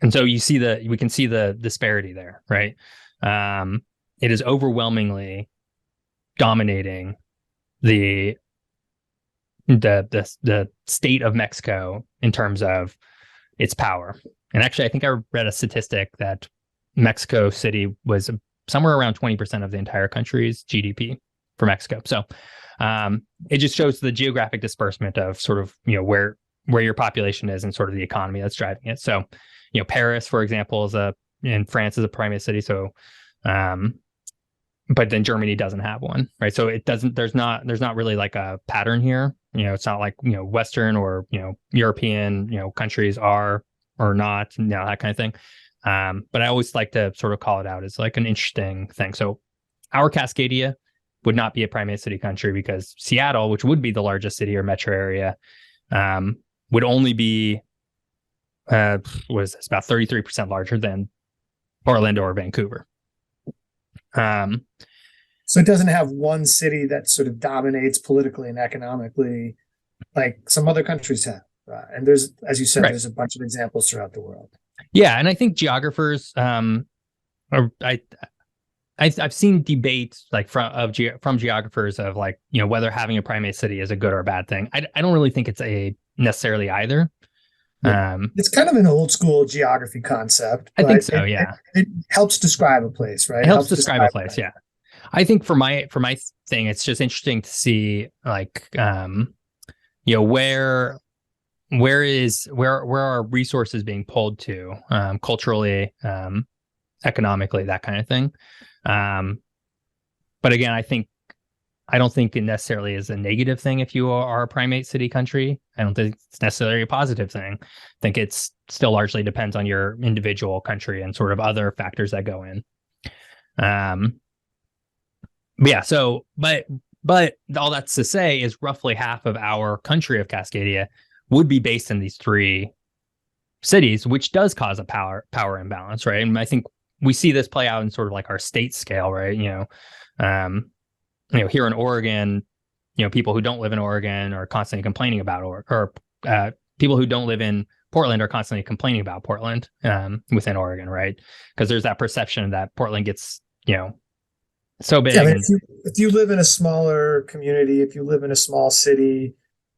And so we can see the disparity there, right? It is overwhelmingly dominating the state of Mexico in terms of its power. And actually, I think I read a statistic that Mexico City was somewhere around 20% of the entire country's GDP for Mexico. So it just shows the geographic disbursement of sort of, where your population is and sort of the economy that's driving it. So, Paris, for example, in France is a primate city. So, but then Germany doesn't have one, right? So there's not really like a pattern here. It's not like, Western or, European, countries are or not, that kind of thing. But I always like to sort of call it out as like an interesting thing. So our Cascadia would not be a primate city country because Seattle, which would be the largest city or metro area, would only be about 33% larger than Portland or Vancouver. So it doesn't have one city that sort of dominates politically and economically like some other countries have. And there's, as you said, there's a bunch of examples throughout the world. Yeah, and I think geographers, I've seen debates like from geographers of like, whether having a primate city is a good or a bad thing. I don't really think it's necessarily either. It's kind of an old school geography concept. I think so. It helps describe a place, right? It helps describe a place. Yeah. I think for my thing, it's just interesting to see like, where are resources being pulled to, culturally, economically, that kind of thing. But again, I don't think it necessarily is a negative thing if you are a primate city country. I don't think it's necessarily a positive thing. I think it's still largely depends on your individual country and sort of other factors that go in. But all that's to say is roughly half of our country of Cascadia would be based in these three cities, which does cause a power imbalance, right? And I think we see this play out in sort of like our state scale, right? Here in Oregon, people who don't live in Oregon are constantly complaining about, or people who don't live in Portland are constantly complaining about Portland within Oregon, right? Because there's that perception that Portland gets, so big. Yeah, if you live in a smaller community, if you live in a small city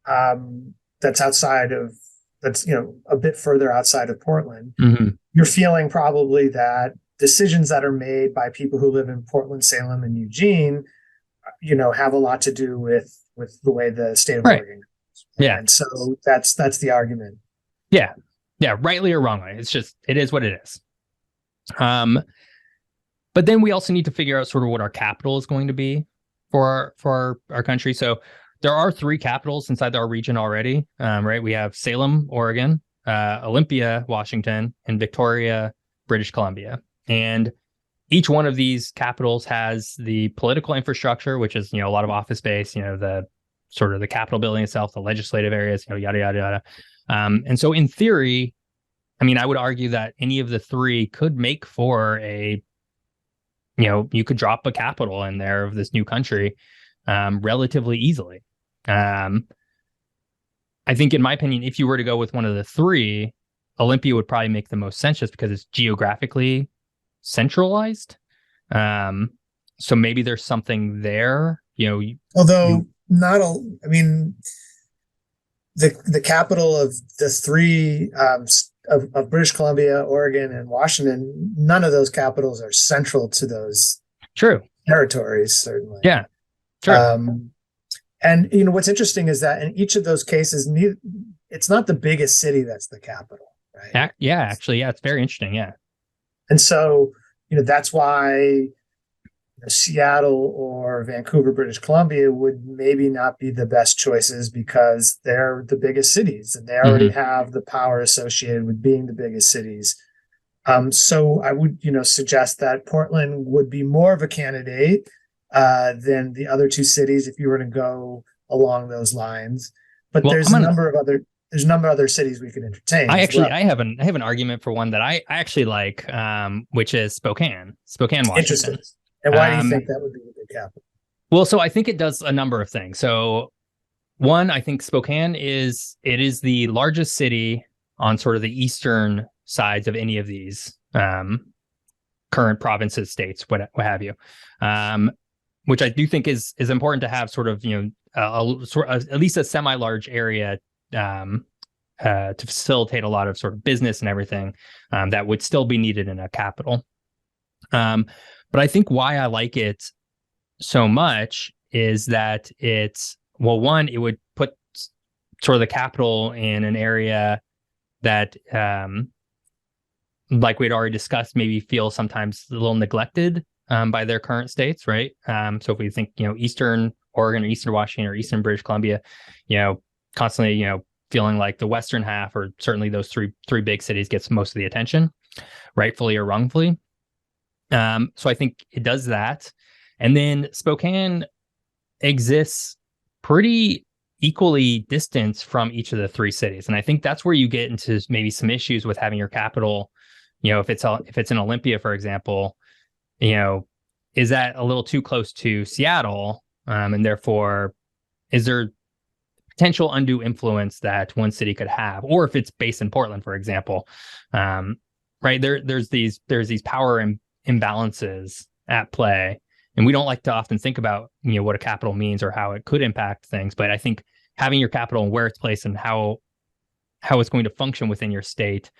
that's a bit further outside of Portland, you're feeling probably that decisions that are made by people who live in Portland, Salem, and Eugene, have a lot to do with the way the state of Oregon goes. Yeah. And so that's the argument. Yeah. Yeah. Rightly or wrongly. It is what it is. But then we also need to figure out sort of what our capital is going to be for our country. So there are 3 capitals inside our region already, right? We have Salem, Oregon, Olympia, Washington, and Victoria, British Columbia. And each one of these capitals has the political infrastructure, which is, a lot of office space, the sort of the Capitol building itself, the legislative areas, yada, yada, yada. And so in theory, I would argue that any of the 3 could make for you could drop a capital in there of this new country relatively easily. I think, in my opinion, if you were to go with one of the 3, Olympia would probably make the most sense just because it's geographically centralized. So maybe there's something there, although the capital of the 3 of British Columbia, Oregon, and Washington, none of those capitals are central to those territories, certainly. Yeah, true. And what's interesting is that in each of those cases, it's not the biggest city that's the capital, right? Actually, it's very interesting. Yeah. And so, that's why Seattle or Vancouver, British Columbia would maybe not be the best choices because they're the biggest cities and they already have the power associated with being the biggest cities. So I would, suggest that Portland would be more of a candidate than the other two cities if you were to go along those lines. But Well, there's a number of other cities we could entertain. I have an argument for one that I actually like, which is Spokane, Washington. Interesting. And why do you think that would be the big capital? Well, so I think it does a number of things. So one, I think Spokane is the largest city on sort of the eastern sides of any of these current provinces, states, what have you, which I do think is important to have sort of, at least a semi-large area to facilitate a lot of sort of business and everything that would still be needed in a capital. But I think why I like it so much is that one, it would put sort of the capital in an area that, like we'd already discussed, maybe feel sometimes a little neglected by their current states, right? So if we think, Eastern Oregon or Eastern Washington or Eastern British Columbia, constantly, feeling like the Western half, or certainly those three big cities, gets most of the attention, rightfully or wrongfully. So I think it does that. And then Spokane exists pretty equally distanced from each of the three cities. And I think that's where you get into maybe some issues with having your capital, if it's in Olympia, for example, is that a little too close to Seattle? And therefore, is there potential undue influence that one city could have? Or if it's based in Portland, for example, right, there's these power imbalances at play, and we don't like to often think about what a capital means or how it could impact things. But I think having your capital and where it's placed and how it's going to function within your state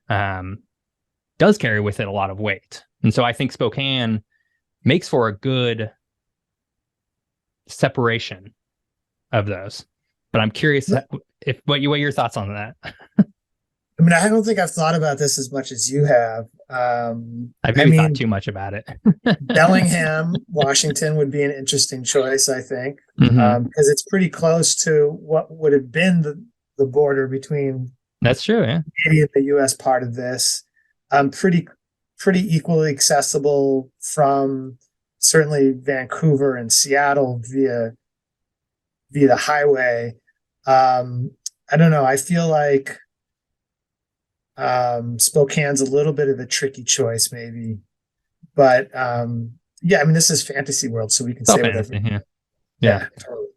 does carry with it a lot of weight. And so I think Spokane makes for a good separation of those. But I'm curious what your thoughts on that. I mean, I don't think I've thought about this as much as you have. I've maybe thought too much about it. Bellingham, Washington would be an interesting choice, I think, because it's pretty close to what would have been the border between. That's true, yeah. Canada and the U.S. part of this. Pretty equally accessible from certainly Vancouver and Seattle via the highway. I don't know. I feel like Spokane's a little bit of a tricky choice, maybe, but yeah. I mean, this is fantasy world, so we can say whatever. Yeah. Totally.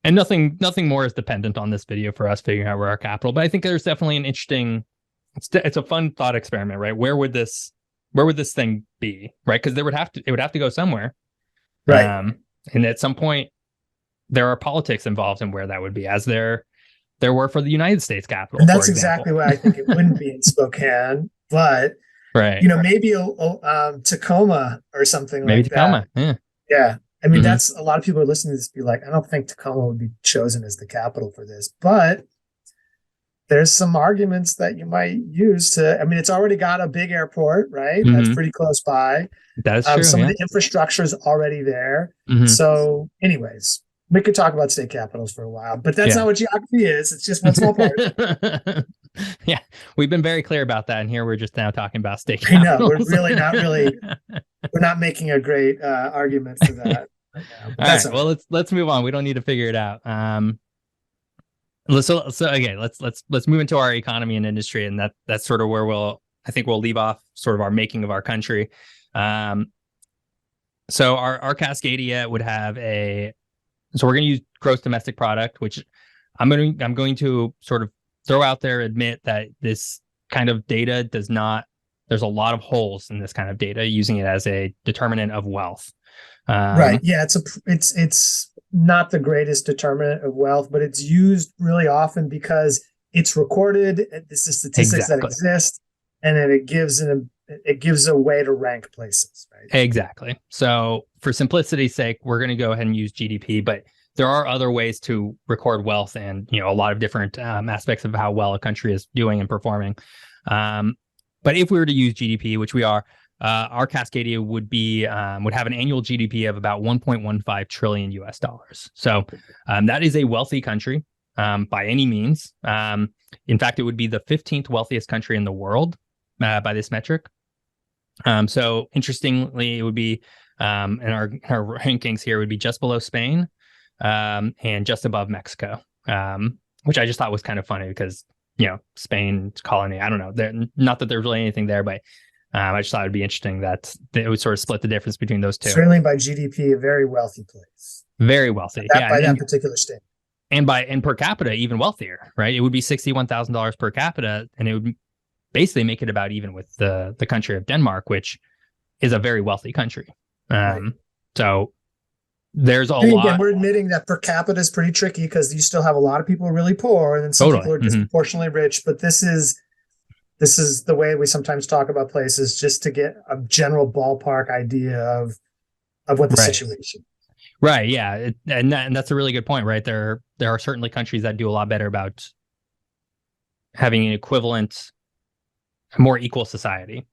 And nothing more is dependent on this video for us figuring out where our capital. But I think there's definitely an interesting. It's a fun thought experiment, right? Where would this thing be, right? Because it would have to go somewhere, right? And at some point, there are politics involved in where that would be, as there were for the United States Capitol. And that's exactly why I think it wouldn't be in Spokane, but right, maybe Tacoma or something maybe like Tacoma. that. Yeah. I mean, that's a lot of people are listening to this be like, I don't think Tacoma would be chosen as the capital for this, but there's some arguments that you might use to. I mean, it's already got a big airport, right? That's pretty close by. That's true. Some of the infrastructure is already there. So, anyways. We could talk about state capitals for a while, but that's not what geography is. It's just one small part. Yeah, we've been very clear about that, and here we're just now talking about state capitals. I know, we're not making a great argument for that. All right, well, let's move on. We don't need to figure it out. So okay, let's move into our economy and industry, and that's sort of where we'll leave off sort of our making of our country. So our Cascadia would have so we're going to use gross domestic product, which I'm going to sort of throw out there, admit that this kind of data there's a lot of holes in this kind of data, using it as a determinant of wealth. Right. Yeah. It's not the greatest determinant of wealth, but it's used really often because it's recorded. It's the statistics that exist, and then it gives a way to rank places, right? Exactly. So for simplicity's sake, we're going to go ahead and use GDP, but there are other ways to record wealth and, a lot of different aspects of how well a country is doing and performing. But if we were to use GDP, which we are, our Cascadia would have an annual GDP of about 1.15 trillion US dollars. So that is a wealthy country by any means. In fact, it would be the 15th wealthiest country in the world by this metric. So interestingly, it would be in our rankings here would be just below Spain and just above Mexico, which I just thought was kind of funny because, Spain colony, I don't know, not that there's really anything there, but I just thought it'd be interesting that it would sort of split the difference between those two. Certainly by GDP, a very wealthy place. Very wealthy. By that particular state. And per capita, even wealthier, right? It would be $61,000 per capita, and it would basically make it about even with the country of Denmark, which is a very wealthy country. Right. So there's a lot. Again, we're admitting that per capita is pretty tricky because you still have a lot of people really poor, and then some people are disproportionately rich. But this is the way we sometimes talk about places, just to get a general ballpark idea of what the situation. Right. Yeah. And that's a really good point, right? There are certainly countries that do a lot better about having an equivalent, more equal society.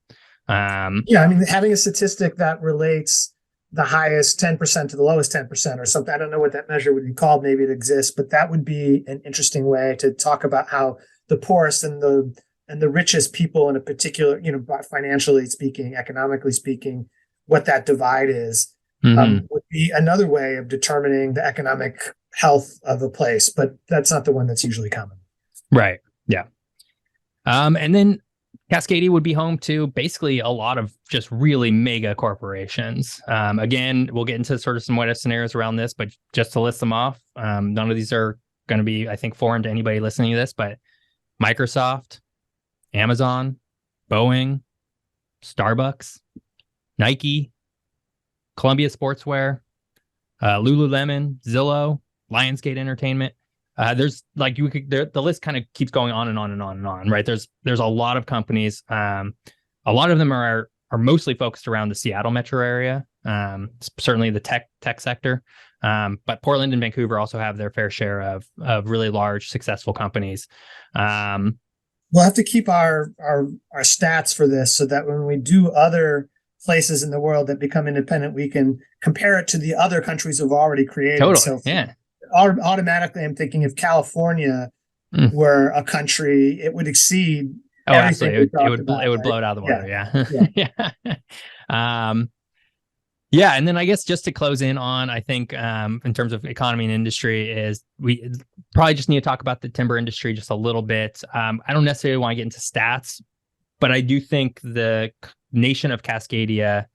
Having a statistic that relates the highest 10% to the lowest 10% or something. I don't know what that measure would be called. Maybe it exists, but that would be an interesting way to talk about how the poorest and the richest people in a particular, financially speaking, economically speaking, what that divide is, would be another way of determining the economic health of a place. But that's not the one that's usually common. Right. Yeah. And then Cascadia would be home to basically a lot of just really mega corporations. Again, we'll get into sort of some what if scenarios around this, but just to list them off, none of these are going to be, I think, foreign to anybody listening to this, but Microsoft, Amazon, Boeing, Starbucks, Nike, Columbia Sportswear, Lululemon, Zillow, Lionsgate Entertainment. There's the list kind of keeps going on and on and on and on, right? There's a lot of companies. A lot of them are mostly focused around the Seattle metro area. Certainly the tech sector. But Portland and Vancouver also have their fair share of really large, successful companies. We'll have to keep our stats for this so that when we do other places in the world that become independent, we can compare it to the other countries we've already created. Totally. Yeah. Automatically, I'm thinking if California were a country, it would exceed. Oh, absolutely! It would blow it out of the water. Yeah. And then I guess just to close in on, I think in terms of economy and industry, is we probably just need to talk about the timber industry just a little bit. I don't necessarily want to get into stats, but I do think the nation of Cascadia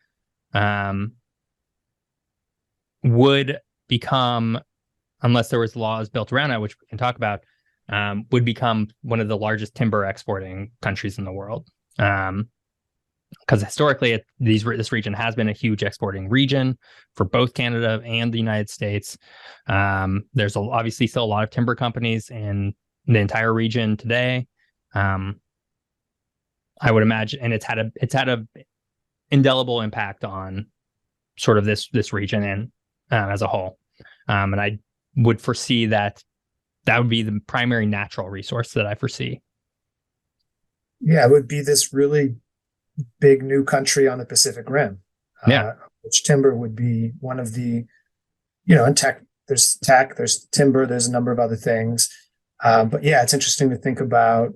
would become, unless there was laws built around it, which we can talk about, would become one of the largest timber exporting countries in the world. Because historically, this region has been a huge exporting region for both Canada and the United States. There's obviously still a lot of timber companies in the entire region today. I would imagine, and it's had a indelible impact on sort of this region and as a whole. And I would foresee that would be the primary natural resource that I foresee. Yeah, it would be this really big new country on the Pacific Rim. Which timber would be one of the, in tech, there's timber, there's a number of other things. But yeah, it's interesting to think about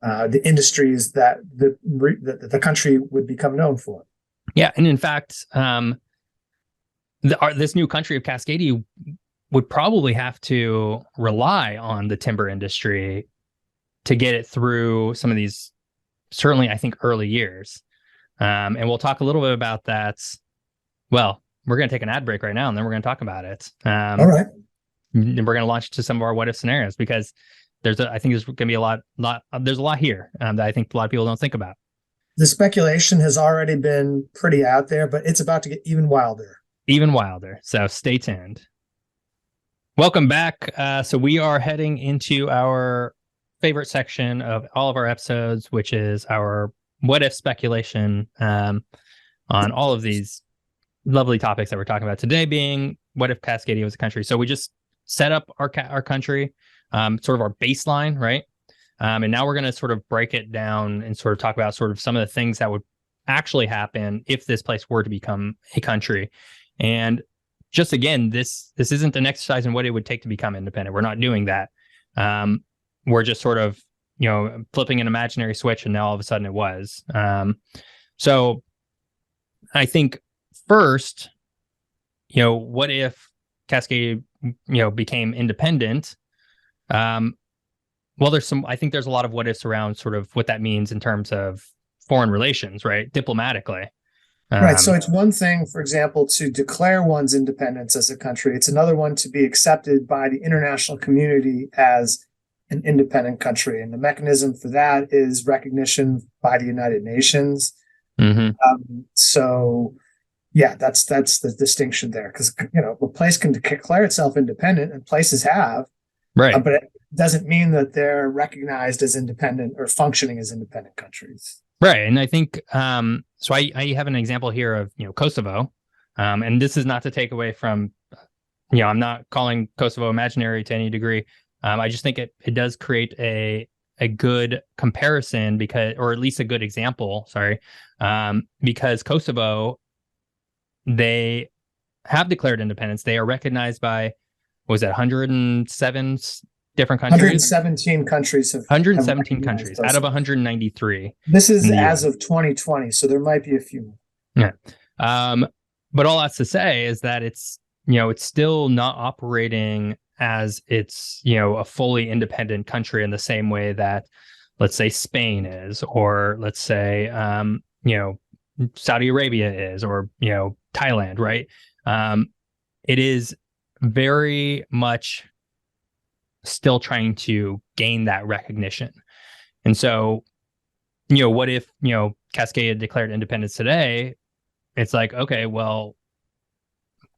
the industries that the country would become known for. Yeah, and in fact, this new country of Cascadia would probably have to rely on the timber industry to get it through some of these, certainly, I think, early years. And we'll talk a little bit about that. Well, we're going to take an ad break right now, and then we're going to talk about it. All right. And we're going to launch to some of our what if scenarios, because I think there's going to be there's a lot here that I think a lot of people don't think about. The speculation has already been pretty out there, but it's about to get even wilder. Even wilder. So stay tuned. Welcome back. So we are heading into our favorite section of all of our episodes, which is our what if speculation on all of these lovely topics that we're talking about today, being what if Cascadia was a country. So we just set up our country, sort of our baseline, right? And now we're going to sort of break it down and sort of talk about sort of some of the things that would actually happen if this place were to become a country. And just again, this isn't an exercise in what it would take to become independent. We're not doing that. We're just sort of, flipping an imaginary switch, and now all of a sudden it was. So I think first, what if Cascadia, became independent? Well, I think there's a lot of what ifs around sort of what that means in terms of foreign relations, right? Diplomatically. Right. So it's one thing, for example, to declare one's independence as a country. It's another one to be accepted by the international community as an independent country. And the mechanism for that is recognition by the United Nations. So yeah, that's the distinction there, because a place can declare itself independent, and places have, right? But it doesn't mean that they're recognized as independent or functioning as independent countries, right? And I think so. I have an example here of Kosovo, and this is not to take away from I'm not calling Kosovo imaginary to any degree. I just think it does create a good comparison, because, or at least a good example. Sorry, because Kosovo, they have declared independence. They are recognized by, what was that, 107 different countries? 117 countries have 117 countries out of 193. This is as of 2020, so there might be a few more. Yeah. But all that's to say is that it's still not operating as it's a fully independent country in the same way that, let's say, Spain is, or let's say Saudi Arabia is, or Thailand, right? It is very much still trying to gain that recognition. And so, what if Cascadia declared independence today? It's like, okay, well,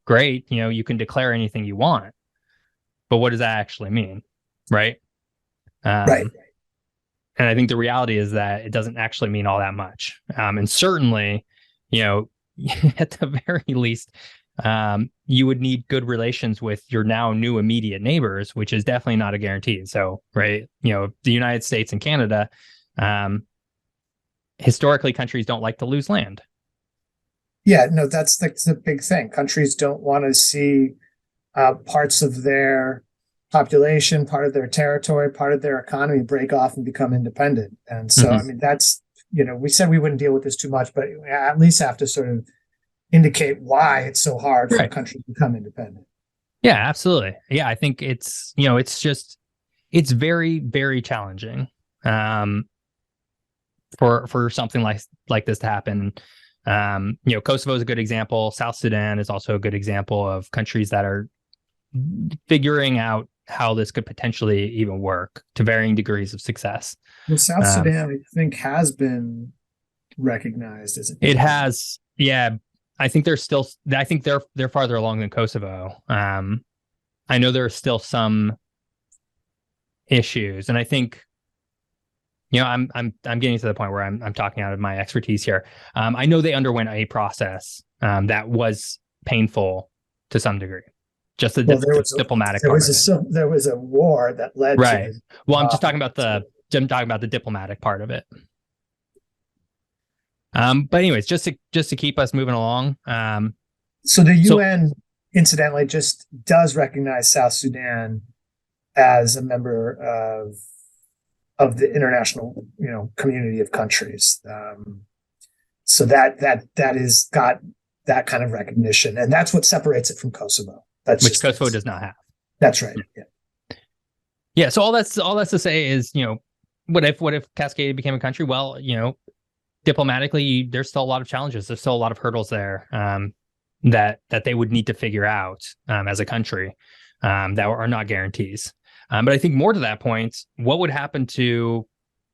great, you can declare anything you want, but what does that actually mean, right? Right. And I think the reality is that it doesn't actually mean all that much. And certainly, at the very least, you would need good relations with your now new immediate neighbors, which is definitely not a guarantee. So, right, the United States and Canada, historically, countries don't like to lose land. Yeah, no, that's the big thing. Countries don't want to see parts of their population, part of their territory, part of their economy break off and become independent. And so, I mean, that's, we said we wouldn't deal with this too much, but at least have to sort of indicate why it's so hard for a country to become independent. Yeah, absolutely. Yeah, I think it's, it's very, very challenging for something like this to happen. Kosovo is a good example. South Sudan is also a good example of countries that are figuring out how this could potentially even work to varying degrees of success. Well, South Sudan, I think, has been recognized as it has. Yeah, I think they're farther along than Kosovo. I know there are still some issues, and I think I'm getting to the point where I'm talking out of my expertise here. I know they underwent a process that was painful to some degree. Just the diplomatic part of it. There was a war that led to this. Well, I'm just talking about the diplomatic part of it. But anyways, just to keep us moving along. So the UN, incidentally, just does recognize South Sudan as a member of the international, community of countries. So that is got that kind of recognition, and that's what separates it from Kosovo. Which Kosovo does not have. That's right. Yeah. So all that's to say is, what if Cascadia became a country? Well, diplomatically, there's still a lot of challenges. There's still a lot of hurdles there that they would need to figure out as a country that are not guarantees. But I think more to that point, what would happen to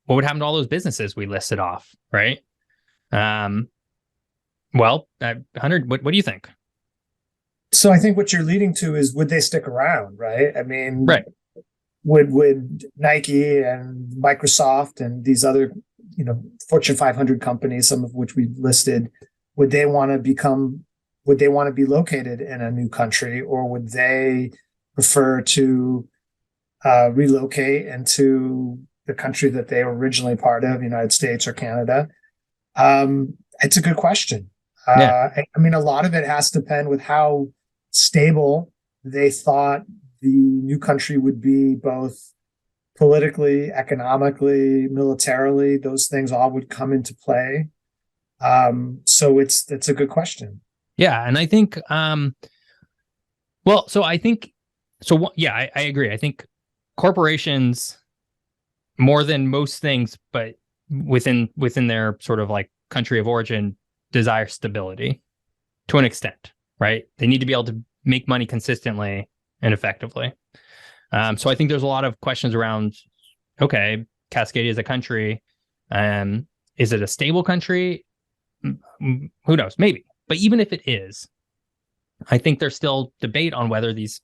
all those businesses we listed off, right? Well, Hunter, what do you think? So I think what you're leading to is, would they stick around, right? I mean, right. Would Nike and Microsoft and these other, Fortune 500 companies, some of which we've listed, would they want to be located in a new country, or would they prefer to relocate into the country that they were originally part of, United States or Canada? It's a good question. Yeah. I mean, a lot of it has to depend with how stable they thought the new country would be, both politically, economically, militarily. Those things all would come into play. So it's a good question. Yeah. And I think, well, so I think, yeah, I agree. I think corporations, more than most things, but within their sort of like country of origin, desire stability to an extent, right? They need to be able to make money consistently and effectively. So I think there's a lot of questions around, okay, Cascadia is a country. Is it a stable country? Who knows? Maybe. But even if it is, I think there's still debate on whether these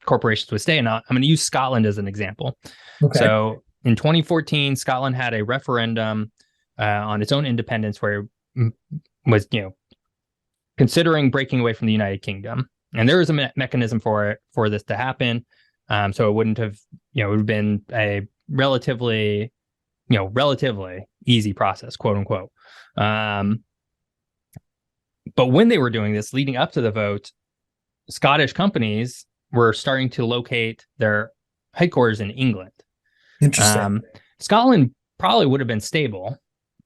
corporations would stay. And I'm going to use Scotland as an example. Okay. So in 2014, Scotland had a referendum on its own independence where it was, considering breaking away from the United Kingdom. And there was a mechanism for this to happen. So it wouldn't have, it would have been a relatively easy process, quote unquote. But when they were doing this leading up to the vote, Scottish companies were starting to locate their headquarters in England. Interesting. Scotland probably would have been stable.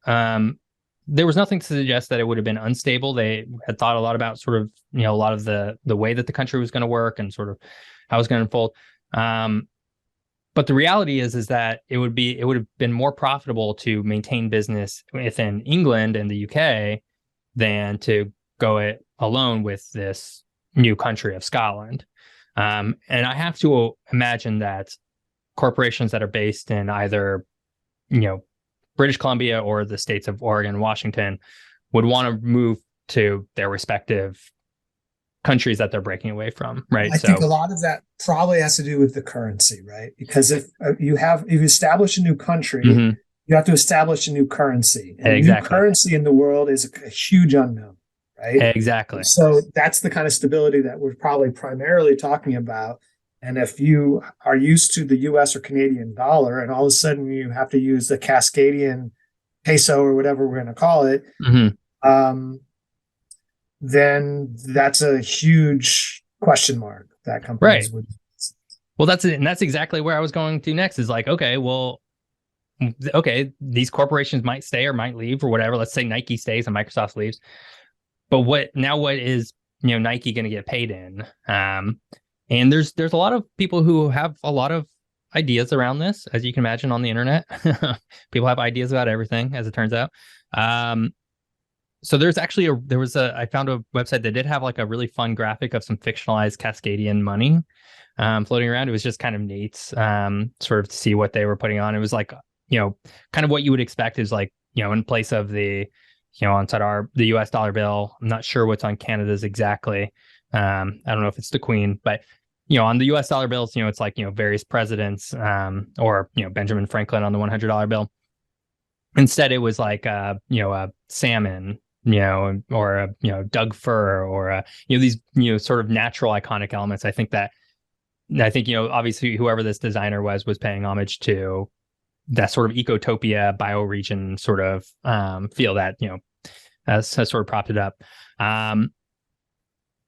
There was nothing to suggest that it would have been unstable. They had thought a lot about sort of, a lot of the way that the country was going to work and sort of how it was going to unfold. But the reality is that it would have been more profitable to maintain business within England and the UK than to go it alone with this new country of Scotland. And I have to imagine that corporations that are based in either, British Columbia or the states of Oregon and Washington would want to move to their respective countries that they're breaking away from, right? I think a lot of that probably has to do with the currency, right? Because if you establish a new country, mm-hmm. you have to establish a new currency. And exactly. New currency in the world is a huge unknown, right? Exactly. So that's the kind of stability that we're probably primarily talking about. And if you are used to the US or Canadian dollar, and all of a sudden you have to use the Cascadian peso or whatever we're going to call it, mm-hmm. Then that's a huge question mark that companies would. Well, that's it. And that's exactly where I was going to next is like, okay, these corporations might stay or might leave or whatever. Let's say Nike stays and Microsoft leaves. But what is, Nike going to get paid in? And there's a lot of people who have a lot of ideas around this, as you can imagine on the internet. People have ideas about everything, as it turns out. So there's actually I found a website that did have like a really fun graphic of some fictionalized Cascadian money floating around. It was just kind of neat, sort of to see what they were putting on. It was like, kind of what you would expect is like, in place of the, on the US dollar bill. I'm not sure what's on Canada's exactly. I don't know if it's the Queen, but on the US dollar bills, it's like, various presidents, or, Benjamin Franklin on the $100 bill. Instead, it was like, a salmon, or a, Doug fir, or, these, sort of natural iconic elements. I think, obviously whoever this designer was paying homage to that sort of Ecotopia bioregion sort of, feel that, has sort of propped it up.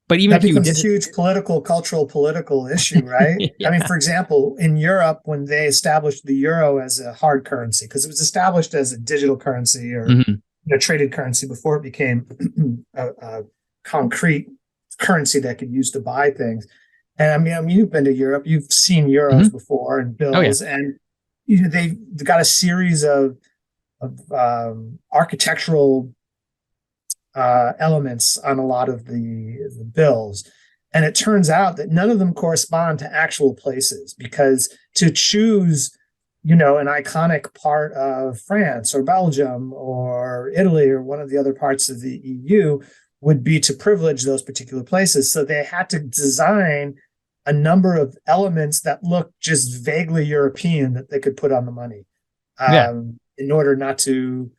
But even that becomes a huge cultural political issue, right? Yeah. I mean, for example, in Europe, when they established the euro as a hard currency, because it was established as a digital currency or traded currency before it became a concrete currency that could use to buy things. And I mean, you've been to Europe, you've seen euros before and bills, and they've got a series of architectural elements on a lot of the bills. And it turns out that none of them correspond to actual places, because to choose, an iconic part of France or Belgium or Italy or one of the other parts of the EU would be to privilege those particular places. So they had to design a number of elements that look just vaguely European that they could put on the money in order not to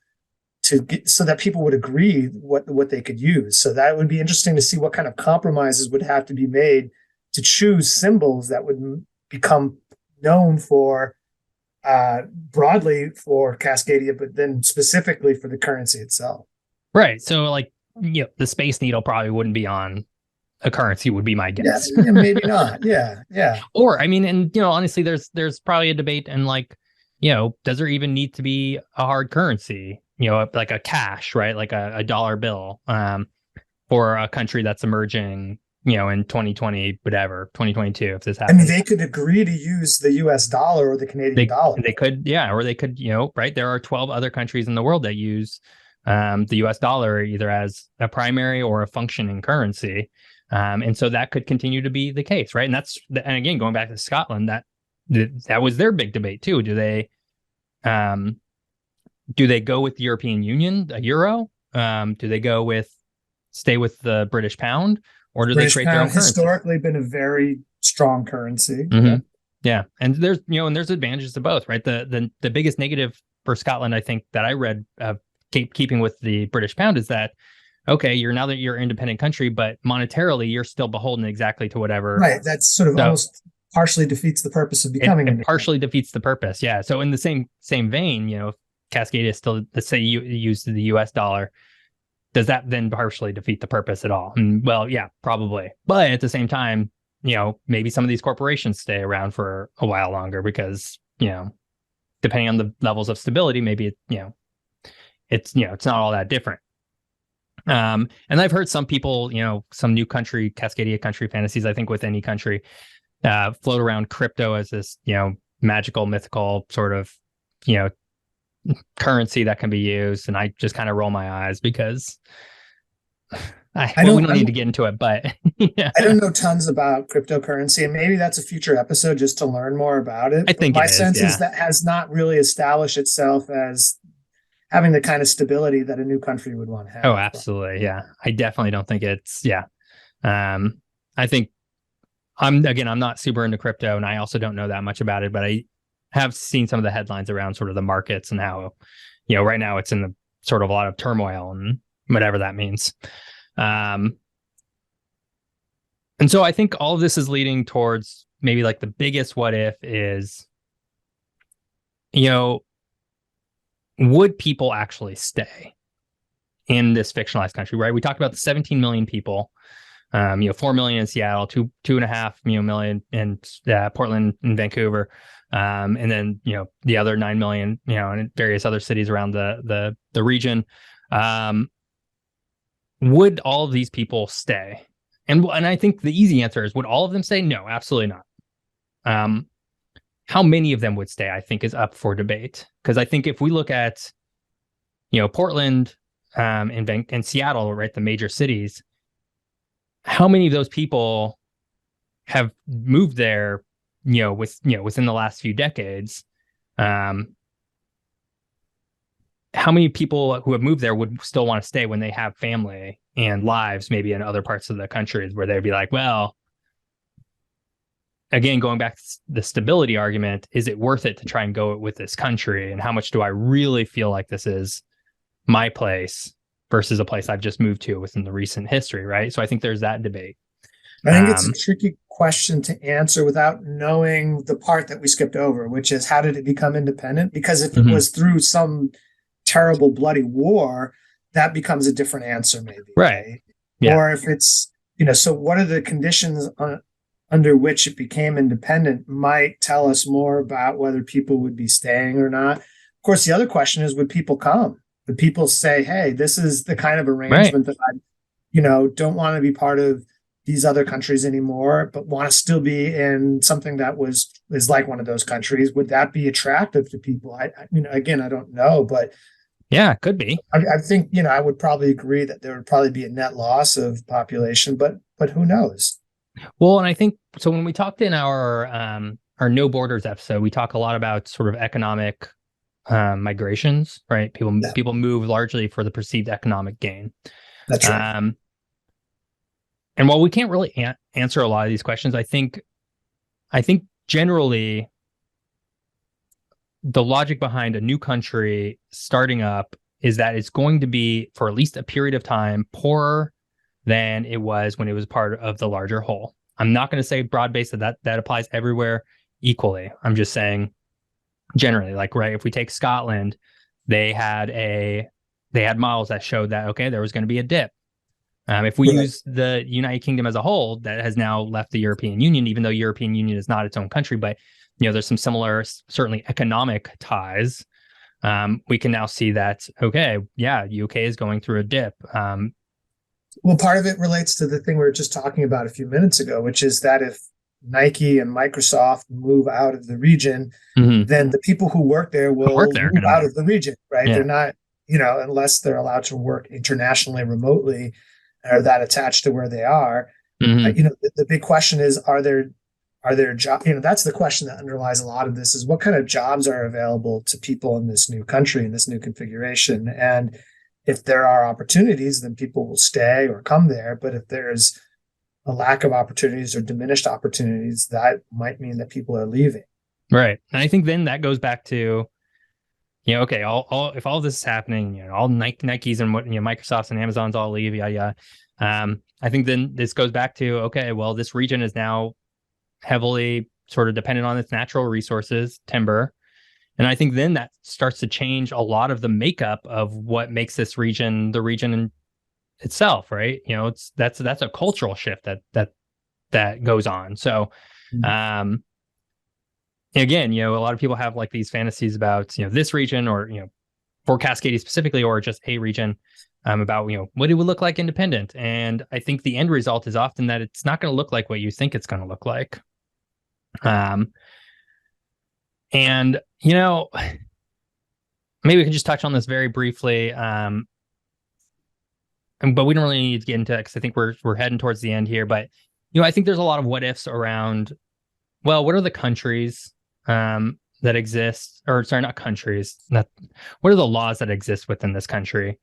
get, so that people would agree what they could use. So that would be interesting to see what kind of compromises would have to be made to choose symbols that would become known for broadly for Cascadia, but then specifically for the currency itself. Right. So like, the Space Needle probably wouldn't be on a currency, would be my guess. Yeah, maybe not. Yeah, yeah. Or, I mean, and honestly, there's probably a debate, and like, does there even need to be a hard currency? Like a cash, right? Like a dollar bill, for a country that's emerging, in 2020, whatever, 2022, if this I happens. mean, they could agree to use the US dollar or the Canadian dollar. They could, yeah, or they could, right? There are 12 other countries in the world that use the US dollar either as a primary or a functioning currency. And so that could continue to be the case, right? And again, going back to Scotland, that was their big debate too. Do they go with the European Union, a euro? Do they stay with the British pound, or do they create their own currency? Historically been a very strong currency. Mm-hmm. Yeah. And there's advantages to both, right? The biggest negative for Scotland, I think, that I read, keeping with the British pound, is that, okay, now that you're an independent country, but monetarily you're still beholden exactly to whatever. Right. That's sort of almost partially defeats the purpose of becoming independent. Partially defeats the purpose. Yeah. So in the same vein, Cascadia still, let's say you use the US dollar. Does that then partially defeat the purpose at all? And well, yeah, probably. But at the same time, maybe some of these corporations stay around for a while longer because, depending on the levels of stability, maybe it's not all that different. And I've heard some people, some new country, Cascadia country fantasies, I think with any country, float around crypto as this, magical, mythical sort of, currency that can be used. And I just kind of roll my eyes because we don't need to get into it, but yeah. I don't know tons about cryptocurrency, and maybe that's a future episode just to learn more about it. I think my sense is that has not really established itself as having the kind of stability that a new country would want to have. Oh, absolutely. Yeah. I definitely don't think it's, I think I'm not super into crypto, and I also don't know that much about it, but I have seen some of the headlines around sort of the markets and how, right now it's in the sort of a lot of turmoil and whatever that means. And so I think all of this is leading towards maybe like the biggest what if is, would people actually stay in this fictionalized country, right? We talked about the 17 million people, 4 million in Seattle, 2.5 million in Portland and Vancouver. And then, the other 9 million, in various other cities around the region. Would all of these people stay? And I think the easy answer is, would all of them stay? No, absolutely not. How many of them would stay, I think, is up for debate. Because I think if we look at, Portland and Seattle, right, the major cities, how many of those people have moved there, within the last few decades? How many people who have moved there would still want to stay when they have family and lives maybe in other parts of the country, where they'd be like, well, again, going back to the stability argument, is it worth it to try and go with this country? And how much do I really feel like this is my place versus a place I've just moved to within the recent history, right? So I think there's that debate. I think it's a tricky question to answer without knowing the part that we skipped over, which is, how did it become independent? Because if it was through some terrible bloody war, that becomes a different answer, maybe. Right. Yeah. Or if it's, so what are the conditions under which it became independent might tell us more about whether people would be staying or not. Of course, the other question is, would people come? Would people say, hey, this is the kind of arrangement that I, don't want to be part of these other countries anymore, but want to still be in something that is like one of those countries? Would that be attractive to people? Again, I don't know, but yeah, it could be. I think, I would probably agree that there would probably be a net loss of population, but who knows? Well, and I think, so when we talked in our No Borders episode, we talk a lot about sort of economic migrations, right? People move largely for the perceived economic gain. That's right. And while we can't really answer a lot of these questions, I think generally the logic behind a new country starting up is that it's going to be, for at least a period of time, poorer than it was when it was part of the larger whole. I'm not going to say broad-based that applies everywhere equally. I'm just saying generally, like, right, if we take Scotland, they had a they had models that showed that, okay, there was going to be a dip. If we Right. use the United Kingdom as a whole, that has now left the European Union, even though European Union is not its own country, but there's some similar, certainly economic ties. We can now see that, okay, yeah, UK is going through a dip. Well, part of it relates to the thing we were just talking about a few minutes ago, which is that if Nike and Microsoft move out of the region, then the people who work there will move out of the region, right? They're not, unless they're allowed to work internationally remotely or that attached to where they are. The big question is, are there jobs? That's the question that underlies a lot of this, is what kind of jobs are available to people in this new country, in this new configuration. And if there are opportunities, then people will stay or come there. But if there's a lack of opportunities or diminished opportunities, that might mean that people are leaving. Right. And I think then that goes back to, okay, if all this is happening, all Nikes and Microsofts and Amazons all leave, yeah. I think then this goes back to, okay, well, this region is now heavily sort of dependent on its natural resources, timber. And I think then that starts to change a lot of the makeup of what makes this region the region itself, right? That's a cultural shift that goes on. So, again, a lot of people have like these fantasies about this region, or for Cascadia specifically, or just a region, about what it would look like independent. And I think the end result is often that it's not going to look like what you think it's going to look like. And maybe we can just touch on this very briefly. But we don't really need to get into it because I think we're heading towards the end here. But I think there's a lot of what ifs around. Well, what are the countries that exist, or sorry, not countries. What are the laws that exist within this country?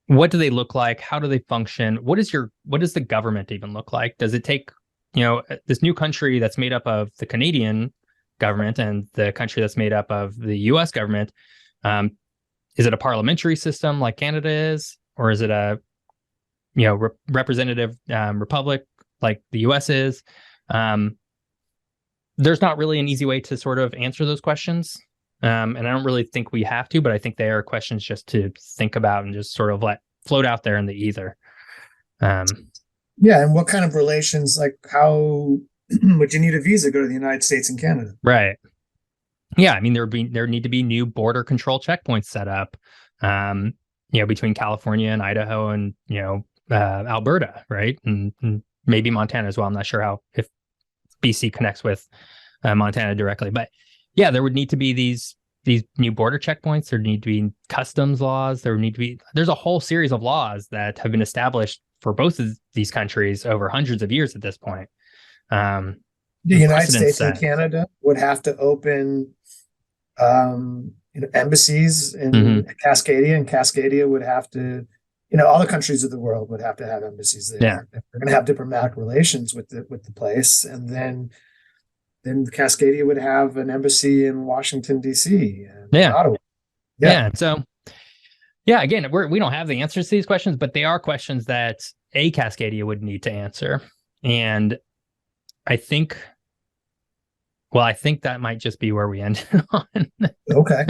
What do they look like? How do they function? What does the government even look like? Does it take this new country that's made up of the Canadian government and the country that's made up of the U.S. government? Is it a parliamentary system like Canada is, or is it a representative republic like the U.S. is? There's not really an easy way to sort of answer those questions. And I don't really think we have to, but I think they are questions just to think about and just sort of let float out there in the ether. Yeah, and what kind of relations, like how would you need a visa to go to the United States and Canada? Right. Yeah, I mean, there need to be new border control checkpoints set up, between California and Idaho and Alberta, right, and maybe Montana as well. I'm not sure if BC connects with Montana directly, but yeah, there would need to be these new border checkpoints. There need to be customs laws. There's a whole series of laws that have been established for both of these countries over hundreds of years at this point. The United States and Canada would have to open embassies in Cascadia, and Cascadia would have to, all the countries of the world would have to have embassies there. Yeah. If they're going to have diplomatic relations with the place, and then Cascadia would have an embassy in Washington, D.C. and Ottawa. Yeah. So, yeah, again, we don't have the answers to these questions, but they are questions that a Cascadia would need to answer. And I think that might just be where we end on. Okay.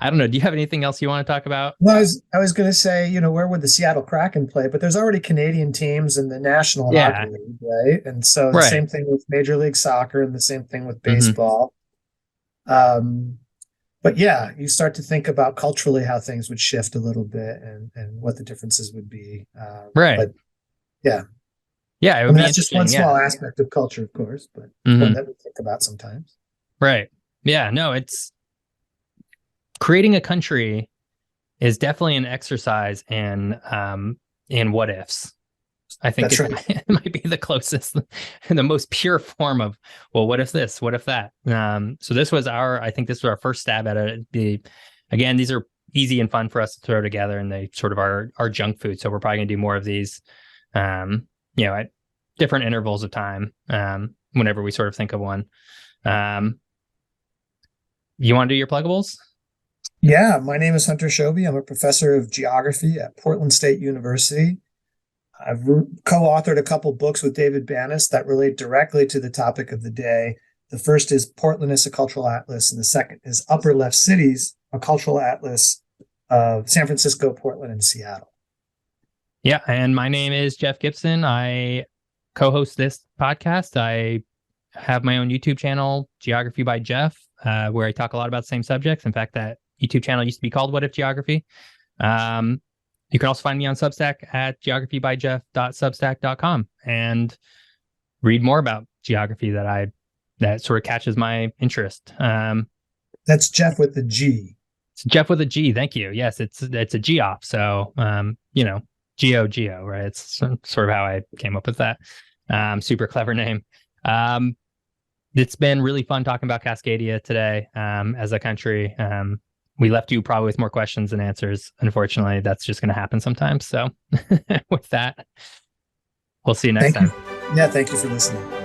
I don't know. Do you have anything else you want to talk about? Well, I was going to say, where would the Seattle Kraken play? But there's already Canadian teams in the National Hockey League, right? And so the same thing with Major League Soccer and the same thing with baseball. But yeah, you start to think about culturally how things would shift a little bit and what the differences would be. Right. But yeah. Yeah, it would be that's just one small aspect of culture, of course, but one that we think about sometimes. Right. Yeah, no, it's creating a country is definitely an exercise in what ifs. I think it might be the closest and the most pure form of, well, what if this? What if that? So this was our first stab at it. Again, these are easy and fun for us to throw together, and they sort of are junk food. So we're probably gonna do more of these at different intervals of time, whenever we sort of think of one. You want to do your pluggables? Yeah, my name is Hunter Shobi. I'm a professor of geography at Portland State University. I've co-authored a couple books with David Banis that relate directly to the topic of the day. The first is Portlandness, a Cultural Atlas, and the second is Upper Left Cities, a Cultural Atlas of San Francisco, Portland, and Seattle. Yeah, and my name is Jeff Gibson. I co-host this podcast. I have my own YouTube channel, Geography by Jeff, where I talk a lot about the same subjects. In fact, that YouTube channel used to be called What If Geography. You can also find me on Substack at geographybyjeff.substack.com and read more about geography that sort of catches my interest. That's Jeff with the G. It's Jeff with a G. Thank you. Yes, it's a G-off. So, Geo, right? It's sort of how I came up with that. Super clever name. It's been really fun talking about Cascadia today as a country. We left you probably with more questions than answers. Unfortunately, that's just going to happen sometimes. So with that, we'll see you next time. Yeah, thank you for listening.